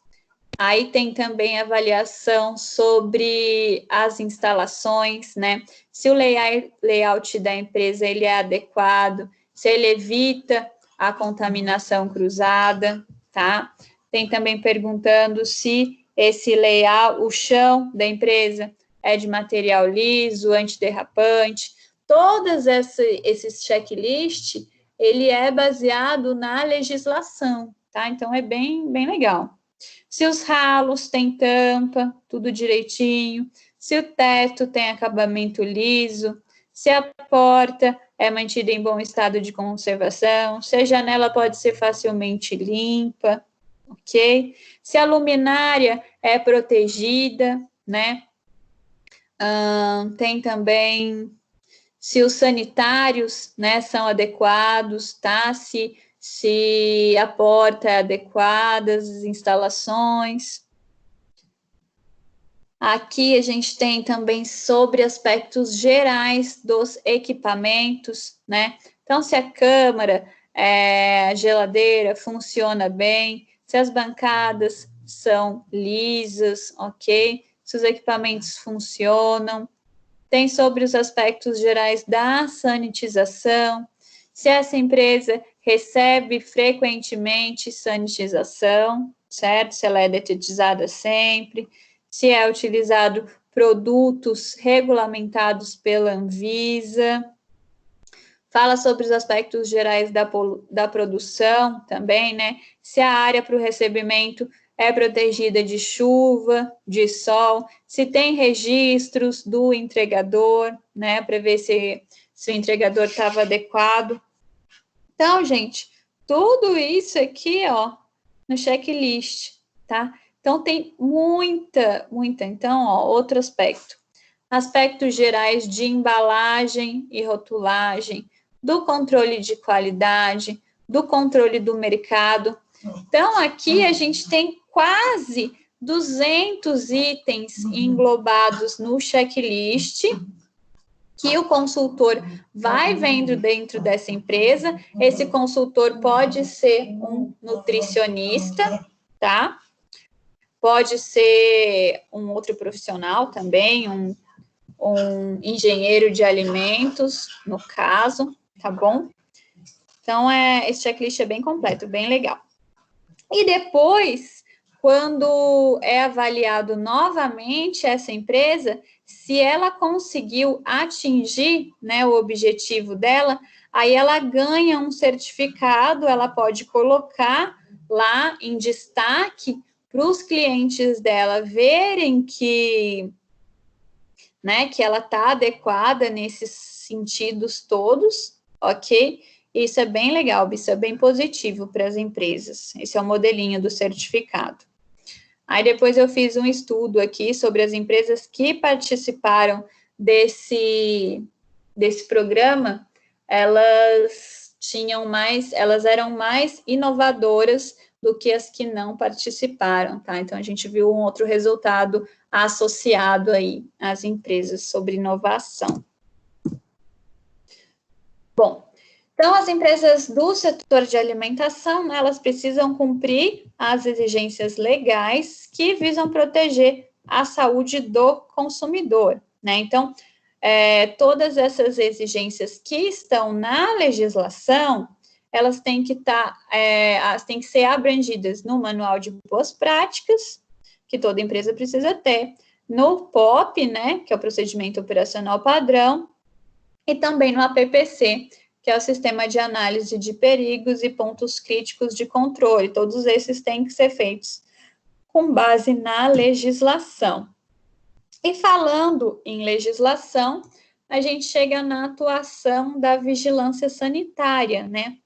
Aí tem também avaliação sobre as instalações, né? Se o layout da empresa ele é adequado, se ele evita a contaminação cruzada, tá? Tem também perguntando se esse layout, o chão da empresa é de material liso, antiderrapante. Todos esses checklists, ele é baseado na legislação, tá? Então, é bem legal. Se os ralos têm tampa, tudo direitinho. Se o teto tem acabamento liso. Se a porta é mantida em bom estado de conservação. Se a janela pode ser facilmente limpa, ok? Se a luminária é protegida, né? Tem também se os sanitários, né, são adequados, tá? Se a porta é adequada, as instalações. Aqui a gente tem também sobre aspectos gerais dos equipamentos, né? Então, se a câmara, a geladeira funciona bem, se as bancadas são lisas, ok? Se os equipamentos funcionam. Tem sobre os aspectos gerais da sanitização, se essa empresa recebe frequentemente sanitização, certo? Se ela é detetizada sempre, se é utilizado produtos regulamentados pela Anvisa. Fala sobre os aspectos gerais da produção também, né? Se a área para o recebimento é protegida de chuva, de sol, se tem registros do entregador, né, para ver se o entregador estava adequado. Então, gente, tudo isso aqui, ó, no checklist, tá? Então, tem muita. Então, ó, outro aspecto. Aspectos gerais de embalagem e rotulagem, do controle de qualidade, do controle do mercado. Então, aqui a gente tem quase 200 itens englobados no checklist que o consultor vai vendo dentro dessa empresa. Esse consultor pode ser um nutricionista, tá? Pode ser um outro profissional também, um engenheiro de alimentos, no caso, tá bom? Então, esse checklist é bem completo, bem legal. E depois, quando é avaliado novamente essa empresa, se ela conseguiu atingir, né, o objetivo dela, aí ela ganha um certificado, ela pode colocar lá em destaque para os clientes dela verem que, né, que ela está adequada nesses sentidos todos, ok? Isso é bem legal, isso é bem positivo para as empresas. Esse é o modelinho do certificado. Aí depois eu fiz um estudo aqui sobre as empresas que participaram desse programa. Elas eram mais inovadoras do que as que não participaram, tá? Então a gente viu um outro resultado associado aí às empresas sobre inovação. Bom, então, as empresas do setor de alimentação, né, elas precisam cumprir as exigências legais que visam proteger a saúde do consumidor, né? Então, todas essas exigências que estão na legislação, elas têm que têm que ser abrangidas no Manual de Boas Práticas, que toda empresa precisa ter, no POP, né, que é o Procedimento Operacional Padrão, e também no APPC, que é o sistema de análise de perigos e pontos críticos de controle. Todos esses têm que ser feitos com base na legislação. E falando em legislação, a gente chega na atuação da vigilância sanitária, né?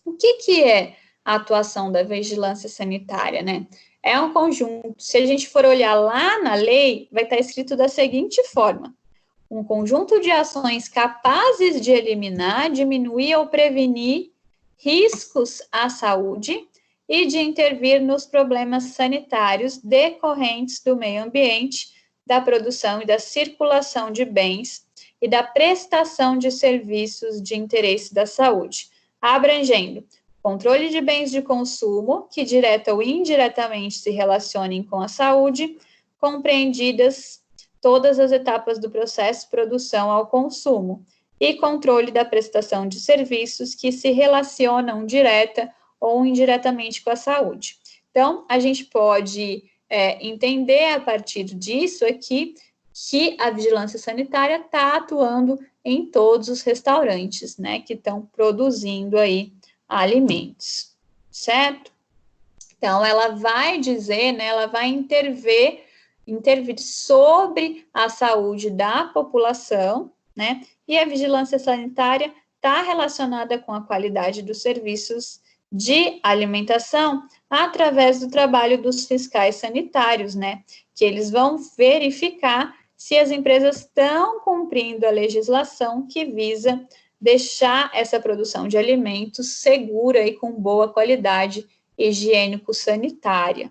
O que é a atuação da vigilância sanitária, né? É um conjunto, se a gente for olhar lá na lei, vai estar escrito da seguinte forma: um conjunto de ações capazes de eliminar, diminuir ou prevenir riscos à saúde e de intervir nos problemas sanitários decorrentes do meio ambiente, da produção e da circulação de bens e da prestação de serviços de interesse da saúde, abrangendo controle de bens de consumo, que direta ou indiretamente se relacionem com a saúde, compreendidas todas as etapas do processo produção ao consumo, e controle da prestação de serviços que se relacionam direta ou indiretamente com a saúde. Então, a gente pode entender a partir disso aqui que a vigilância sanitária está atuando em todos os restaurantes, né, que estão produzindo aí alimentos, certo? Então, ela vai dizer, né, ela vai intervir sobre a saúde da população, né, e a vigilância sanitária está relacionada com a qualidade dos serviços de alimentação através do trabalho dos fiscais sanitários, né, que eles vão verificar se as empresas estão cumprindo a legislação que visa deixar essa produção de alimentos segura e com boa qualidade higiênico-sanitária.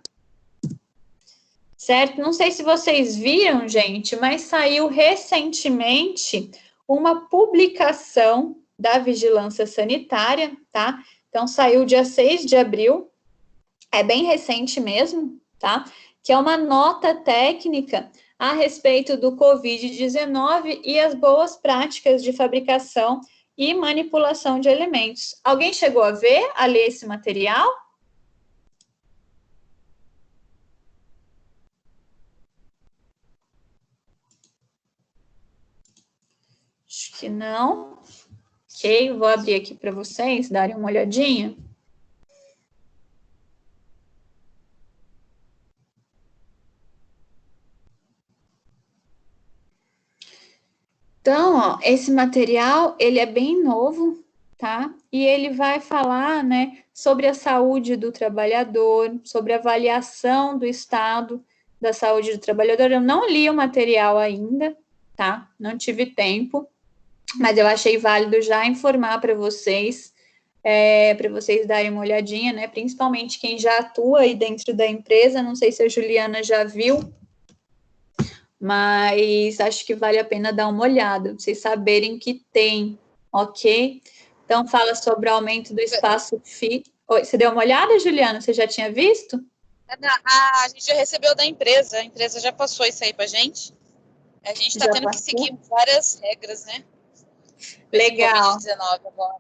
Certo? Não sei se vocês viram, gente, mas saiu recentemente uma publicação da Vigilância Sanitária, tá? Então, saiu dia 6 de abril, é bem recente mesmo, tá? Que é uma nota técnica a respeito do Covid-19 e as boas práticas de fabricação e manipulação de alimentos. Alguém chegou a ver, a ler esse material? Acho que não. Ok, vou abrir aqui para vocês darem uma olhadinha. Então, ó, esse material, ele é bem novo, tá? E ele vai falar, né, sobre a saúde do trabalhador, sobre a avaliação do estado da saúde do trabalhador. Eu não li o material ainda, tá? Não tive tempo, mas eu achei válido já informar para vocês darem uma olhadinha, né? Principalmente quem já atua aí dentro da empresa. Não sei se a Juliana já viu, mas acho que vale a pena dar uma olhada, pra vocês saberem que tem, ok? Então, fala sobre o aumento do espaço físico. Oi, você deu uma olhada, Juliana? Você já tinha visto? A gente já recebeu da empresa, a empresa já passou isso aí pra gente. A gente está tendo que seguir várias regras, né? Legal. Covid-19 agora.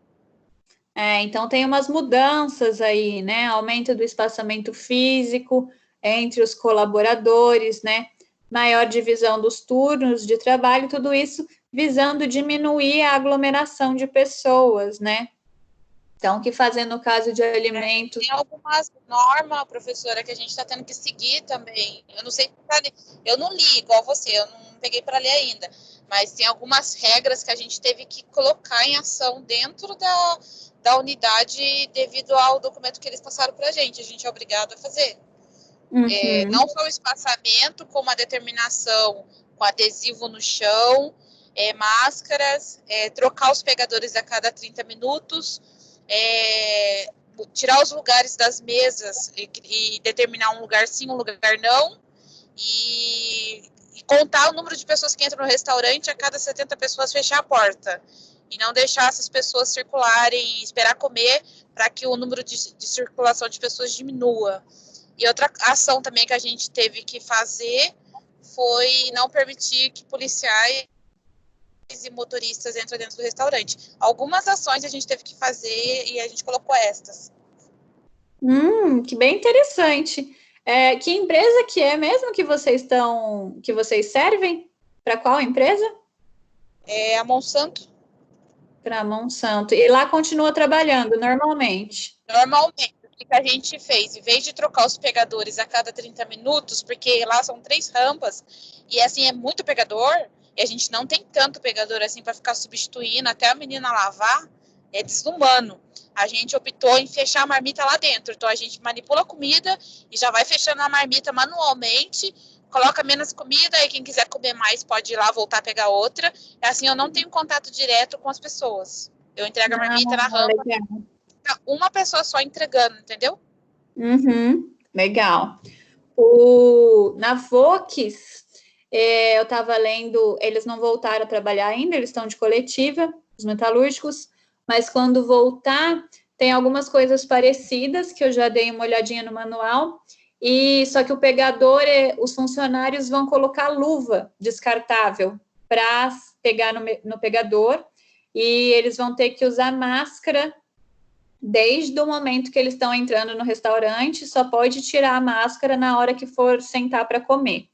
Então tem umas mudanças aí, né? Aumento do espaçamento físico entre os colaboradores, né? Maior divisão dos turnos de trabalho, tudo isso visando diminuir a aglomeração de pessoas, né? Então, o que fazer no caso de alimentos? Tem algumas normas, professora, que a gente está tendo que seguir também. Eu não sei, eu não li igual você, eu não peguei para ler ainda, mas tem algumas regras que a gente teve que colocar em ação dentro da unidade devido ao documento que eles passaram para a gente é obrigado a fazer. Uhum. Não só o espaçamento, como a determinação com adesivo no chão, máscaras, trocar os pegadores a cada 30 minutos, tirar os lugares das mesas e determinar um lugar sim, um lugar não, e contar o número de pessoas que entram no restaurante, a cada 70 pessoas fechar a porta. E não deixar essas pessoas circularem, esperar comer, para que o número de circulação de pessoas diminua. E outra ação também que a gente teve que fazer foi não permitir que policiais e motoristas entrem dentro do restaurante. Algumas ações a gente teve que fazer e a gente colocou estas. Que bem interessante. Que empresa que é mesmo que vocês servem? Para qual empresa? A Monsanto. para Monsanto. E lá continua trabalhando normalmente. Normalmente, o que a gente fez? Em vez de trocar os pegadores a cada 30 minutos, porque lá são 3 rampas, e assim é muito pegador, e a gente não tem tanto pegador assim para ficar substituindo até a menina lavar, é desumano. A gente optou em fechar a marmita lá dentro. Então a gente manipula a comida e já vai fechando a marmita manualmente, coloca menos comida, e quem quiser comer mais pode ir lá voltar a pegar outra. E assim eu não tenho contato direto com as pessoas. Eu entrego a marmita na rampa, uma pessoa só entregando, entendeu? Uhum, legal. Na Vox, eu estava lendo, eles não voltaram a trabalhar ainda, eles estão de coletiva, os metalúrgicos, mas quando voltar, tem algumas coisas parecidas, que eu já dei uma olhadinha no manual, e só que o pegador, os funcionários vão colocar luva descartável para pegar no pegador, e eles vão ter que usar máscara desde o momento que eles estão entrando no restaurante, só pode tirar a máscara na hora que for sentar para comer.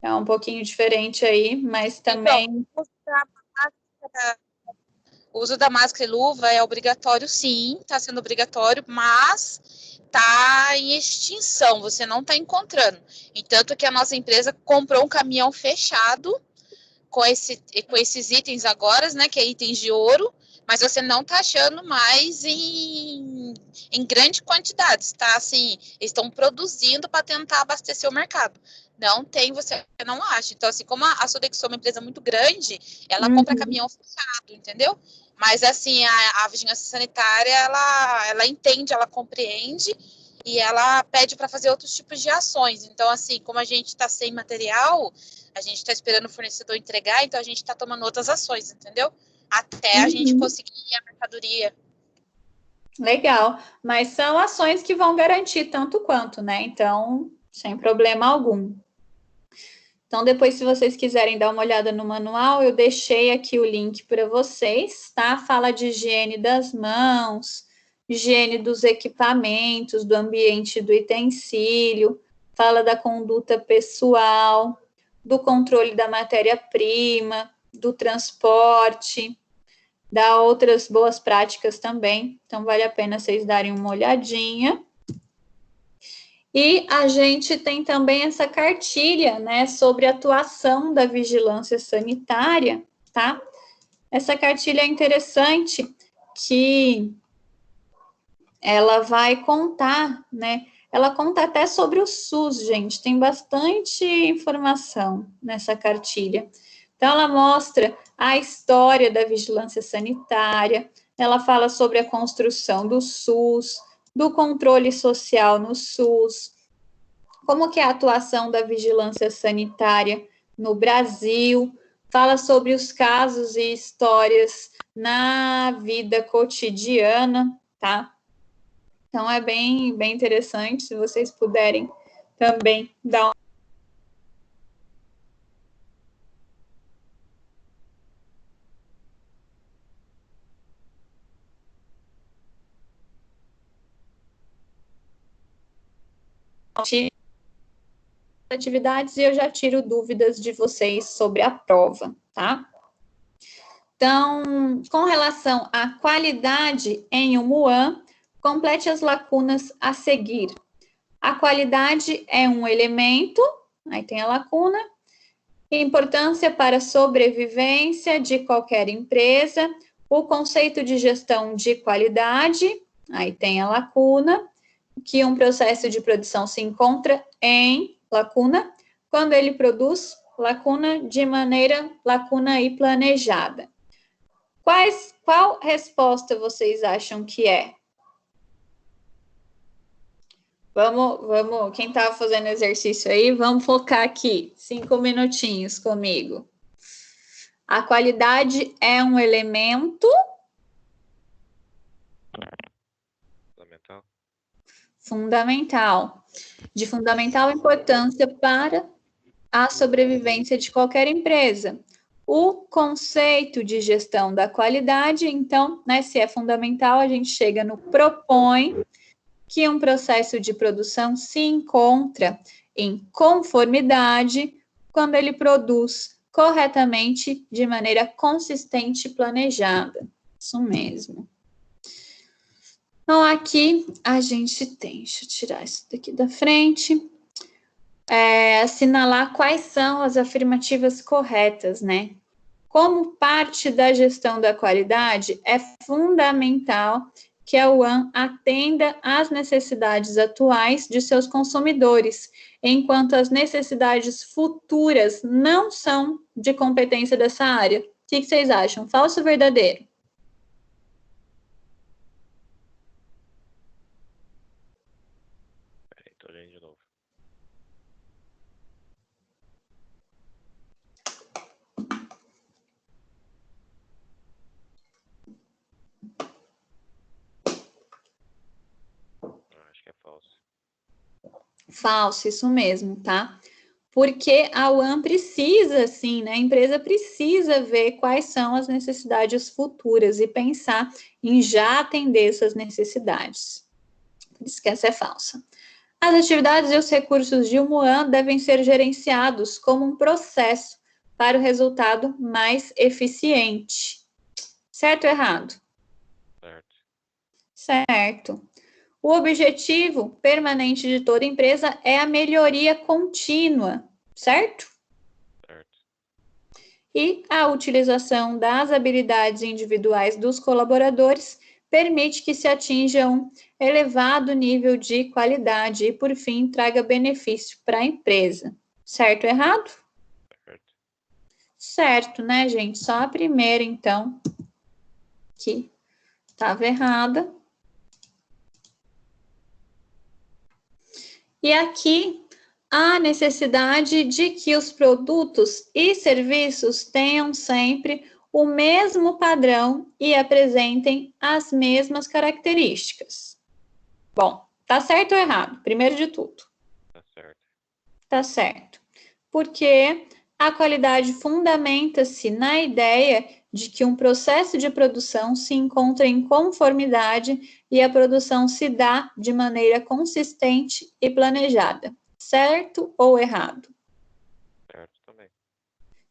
É um pouquinho diferente aí, mas também... Então, o uso da máscara e luva é obrigatório, sim, está sendo obrigatório, mas está em extinção, você não está encontrando. E tanto que a nossa empresa comprou um caminhão fechado com esses itens agora, né, que é itens de ouro, mas você não está achando mais em grande quantidade, tá? Assim, eles estão produzindo para tentar abastecer o mercado. Não tem, você não acha. Então, assim, como a Sodexo é uma empresa muito grande, ela compra caminhão fechado, entendeu? Mas, assim, a vigilância sanitária, ela entende, ela compreende e ela pede para fazer outros tipos de ações. Então, assim, como a gente está sem material, a gente está esperando o fornecedor entregar, então a gente está tomando outras ações, entendeu? Até a gente conseguir a mercadoria. Legal, mas são ações que vão garantir tanto quanto, né? Então, sem problema algum. Então, depois, se vocês quiserem dar uma olhada no manual, eu deixei aqui o link para vocês, tá? Fala de higiene das mãos, higiene dos equipamentos, do ambiente do utensílio, fala da conduta pessoal, do controle da matéria-prima, do transporte, dá outras boas práticas também, então vale a pena vocês darem uma olhadinha. E a gente tem também essa cartilha, né, sobre a atuação da vigilância sanitária, tá? Essa cartilha é interessante, que ela vai contar, né, ela conta até sobre o SUS, gente, tem bastante informação nessa cartilha. Então, ela mostra a história da vigilância sanitária, ela fala sobre a construção do SUS, do controle social no SUS, como que é a atuação da vigilância sanitária no Brasil, fala sobre os casos e histórias na vida cotidiana, tá? Então, é bem interessante, se vocês puderem também dar uma... atividades e eu já tiro dúvidas de vocês sobre a prova, tá? Então, com relação à qualidade em UMUAN, complete as lacunas a seguir. A qualidade é um elemento, aí tem a lacuna, importância para a sobrevivência de qualquer empresa, o conceito de gestão de qualidade, aí tem a lacuna, que um processo de produção se encontra em lacuna, quando ele produz lacuna de maneira lacuna e planejada. Qual resposta vocês acham que é? Vamos, quem está fazendo exercício aí, vamos focar aqui, 5 minutinhos comigo. A qualidade é um elemento... Fundamental. De fundamental importância para a sobrevivência de qualquer empresa. O conceito de gestão da qualidade, então, né, se é fundamental, a gente chega no propõe que um processo de produção se encontra em conformidade quando ele produz corretamente, de maneira consistente e planejada. Isso mesmo. Então, aqui a gente tem, deixa eu tirar isso daqui da frente, assinalar quais são as afirmativas corretas, né? Como parte da gestão da qualidade, é fundamental que a UAM atenda às necessidades atuais de seus consumidores, enquanto as necessidades futuras não são de competência dessa área. O que vocês acham? Falso ou verdadeiro? Peraí, tô lendo de novo. Acho que é falso. Falso, isso mesmo, tá? Porque a UAM precisa, sim, né? A empresa precisa ver quais são as necessidades futuras e pensar em já atender essas necessidades. Por isso que essa é falsa. As atividades e os recursos de uma UAM devem ser gerenciados como um processo para o resultado mais eficiente. Certo ou errado? Certo. Certo. O objetivo permanente de toda empresa é a melhoria contínua, certo? Certo. E a utilização das habilidades individuais dos colaboradores permite que se atinja um elevado nível de qualidade e, por fim, traga benefício para a empresa. Certo ou errado? Certo. Certo, né, gente? Só a primeira, então, que estava errada. E aqui, a necessidade de que os produtos e serviços tenham sempre o mesmo padrão e apresentem as mesmas características. Bom, tá certo ou errado? Primeiro de tudo. Tá certo. Tá certo. Porque a qualidade fundamenta-se na ideia de que um processo de produção se encontra em conformidade e a produção se dá de maneira consistente e planejada. Certo ou errado? Certo também.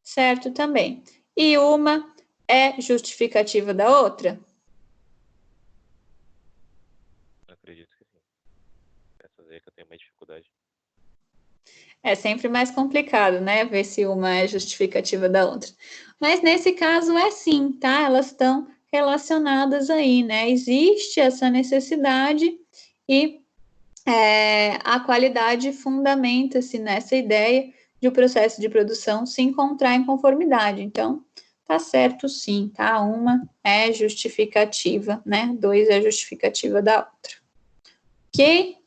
Certo também. E uma é justificativa da outra? Acredito que sim. Essas aí que eu tenho mais dificuldade. É sempre mais complicado, né? Ver se uma é justificativa da outra. Mas nesse caso é sim, tá? Elas estão relacionadas aí, né? Existe essa necessidade e a qualidade fundamenta-se nessa ideia de o processo de produção se encontrar em conformidade. Então, tá certo sim, tá? Uma é justificativa, né? Dois é justificativa da outra. Ok?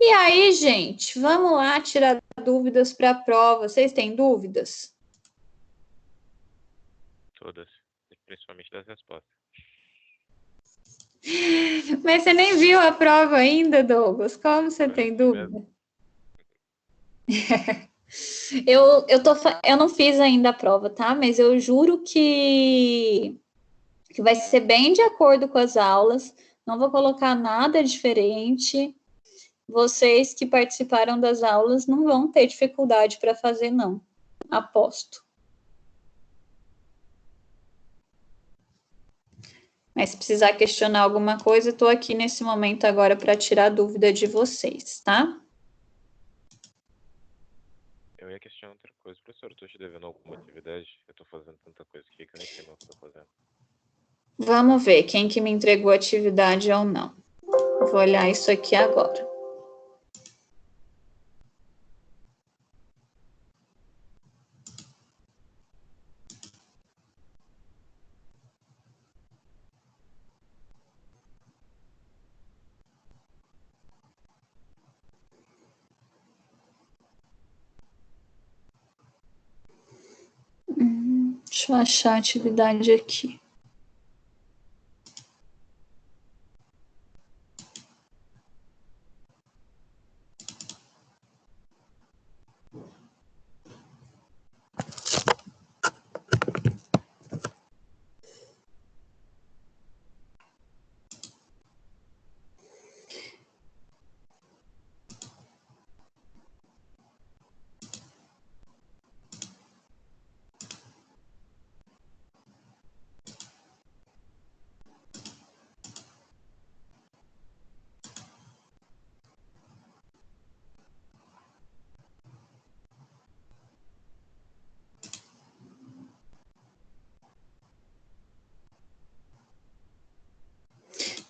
E aí, gente, vamos lá tirar dúvidas para a prova. Vocês têm dúvidas? Todas. Principalmente das respostas. Mas você nem viu a prova ainda, Douglas. Como você Foi tem isso dúvida? mesmo. Eu não fiz ainda a prova, tá? Mas eu juro que vai ser bem de acordo com as aulas. Não vou colocar nada diferente. Vocês que participaram das aulas não vão ter dificuldade para fazer, não. Aposto. Mas se precisar questionar alguma coisa, estou aqui nesse momento agora para tirar dúvida de vocês, tá? Eu ia questionar outra coisa. Professor, eu tô te devendo alguma atividade? Eu tô fazendo tanta coisa aqui que eu nem sei mais o que eu tô fazendo. Vamos ver quem que me entregou a atividade ou não. Vou olhar isso aqui agora. Deixa eu achar a atividade aqui.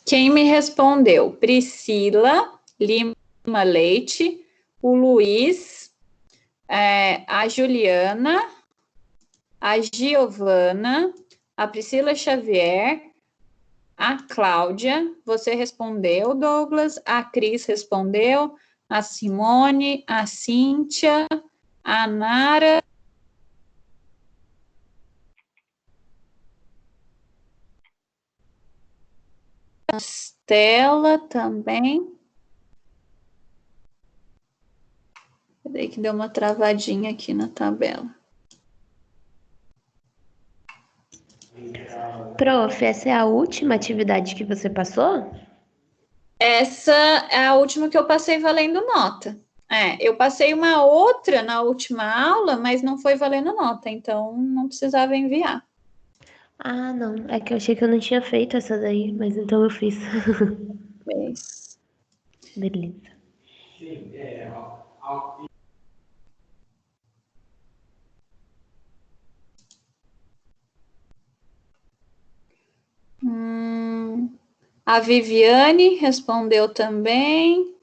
Quem me respondeu? Priscila Lima Leite, o Luiz, a Juliana, a Giovana, a Priscila Xavier, a Cláudia, você respondeu, Douglas, a Cris respondeu, a Simone, a Cíntia, a Nara, a Stella também. Peraí que deu uma travadinha aqui na tabela. Prof, essa é a última atividade que você passou? Essa é a última que eu passei valendo nota. Eu passei uma outra na última aula, mas não foi valendo nota, então não precisava enviar. Ah, não. É que eu achei que eu não tinha feito essa daí, mas então eu fiz. Fez. Beleza. A Viviane respondeu também.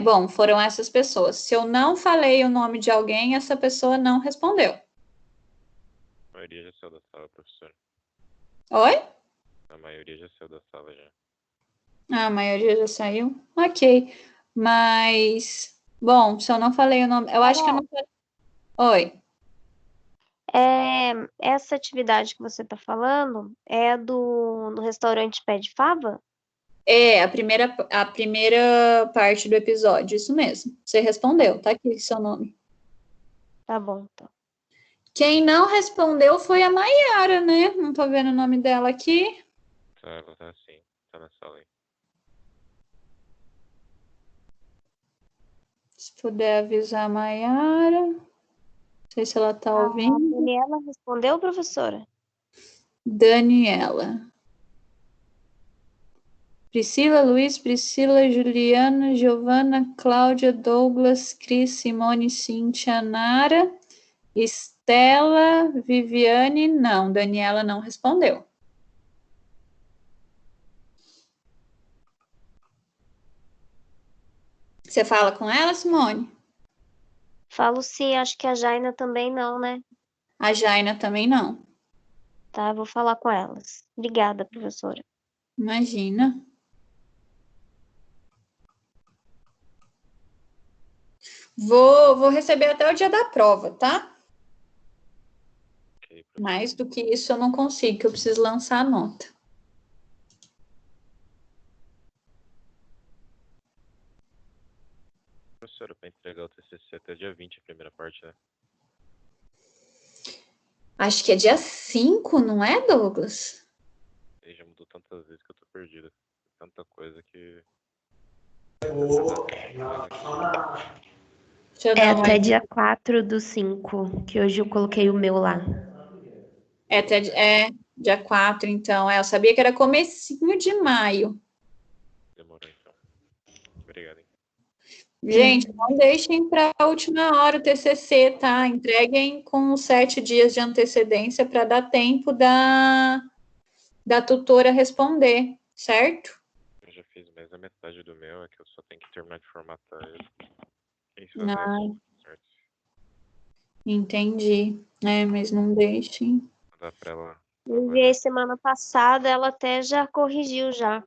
Bom, foram essas pessoas. Se eu não falei o nome de alguém, essa pessoa não respondeu. A maioria já saiu da sala, professora. Oi? A maioria já saiu da sala já. A maioria já saiu? Ok. Mas, bom, se eu não falei o nome, eu acho que eu não falei. Oi. Essa atividade que você está falando é do restaurante Pé de Fava? É, a primeira parte do episódio, isso mesmo. Você respondeu, tá aqui seu nome. Tá bom, então. Quem não respondeu foi a Maiara, né? Não tô vendo o nome dela aqui. Tá, ela tá assim, tá na sala aí. Se puder avisar a Maiara. Não sei se ela tá A ouvindo. Daniela respondeu, professora? Daniela. Priscila, Luiz, Priscila, Juliana, Giovana, Cláudia, Douglas, Cris, Simone, Cíntia, Nara, Estela, Viviane, não. Daniela não respondeu. Você fala com ela, Simone? Falo sim, acho que a Jaina também não, né? A Jaina também não. Tá, vou falar com elas. Obrigada, professora. Imagina. Vou receber até o dia da prova, tá? Ok, Mais do que isso eu não consigo, que eu preciso lançar a nota. professora, pra entregar o TCC até dia 20, a primeira parte, né? Acho que é dia 5, não é, Douglas? Ele já mudou tantas vezes que eu tô perdido. Tanta coisa que... Deixa eu É dar uma até dia 4/5, que hoje eu coloquei o meu lá. dia 4, então. Eu sabia que era comecinho de maio. Demorou, então. Obrigado, hein? Gente, não deixem para a última hora o TCC, tá? Entreguem com 7 dias de antecedência para dar tempo da tutora responder, certo? Eu já fiz mais da metade do meu, é que eu só tenho que terminar de formatar ele. Quem se Ai, certo? entendi. Mas não deixem. Dá pra ela... Eu enviei semana passada, ela até já corrigiu já.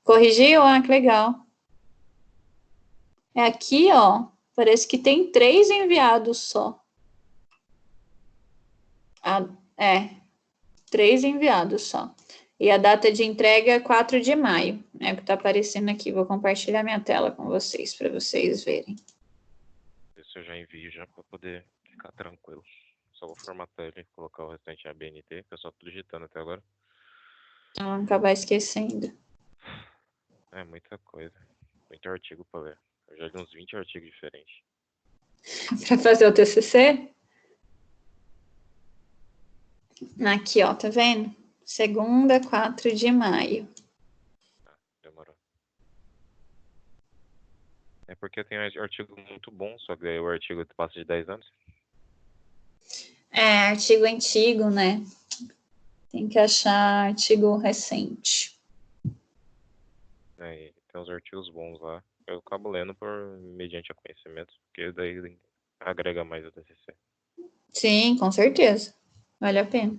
Corrigiu? Ah, que legal. Aqui, ó, parece que tem 3 enviados só. 3 enviados só. E a data de entrega é 4 de maio. É o que está aparecendo aqui. Vou compartilhar minha tela com vocês, para vocês verem. Isso eu já envio já pra poder ficar tranquilo. Só vou formatar ele e colocar o restante em ABNT, que eu só tô digitando até agora. Não acabar esquecendo. É muita coisa. Muito artigo pra ler. Eu já li uns 20 artigos diferentes. Para fazer o TCC? Aqui, ó, tá vendo? Segunda, 4 de maio. Demorou. É porque tem artigo muito bom, só que aí o artigo passa de 10 anos. Artigo antigo, né? Tem que achar artigo recente. Aí tem uns artigos bons lá. Eu acabo lendo mediante a conhecimento, porque daí agrega mais o TCC. Sim, com certeza. Vale a pena.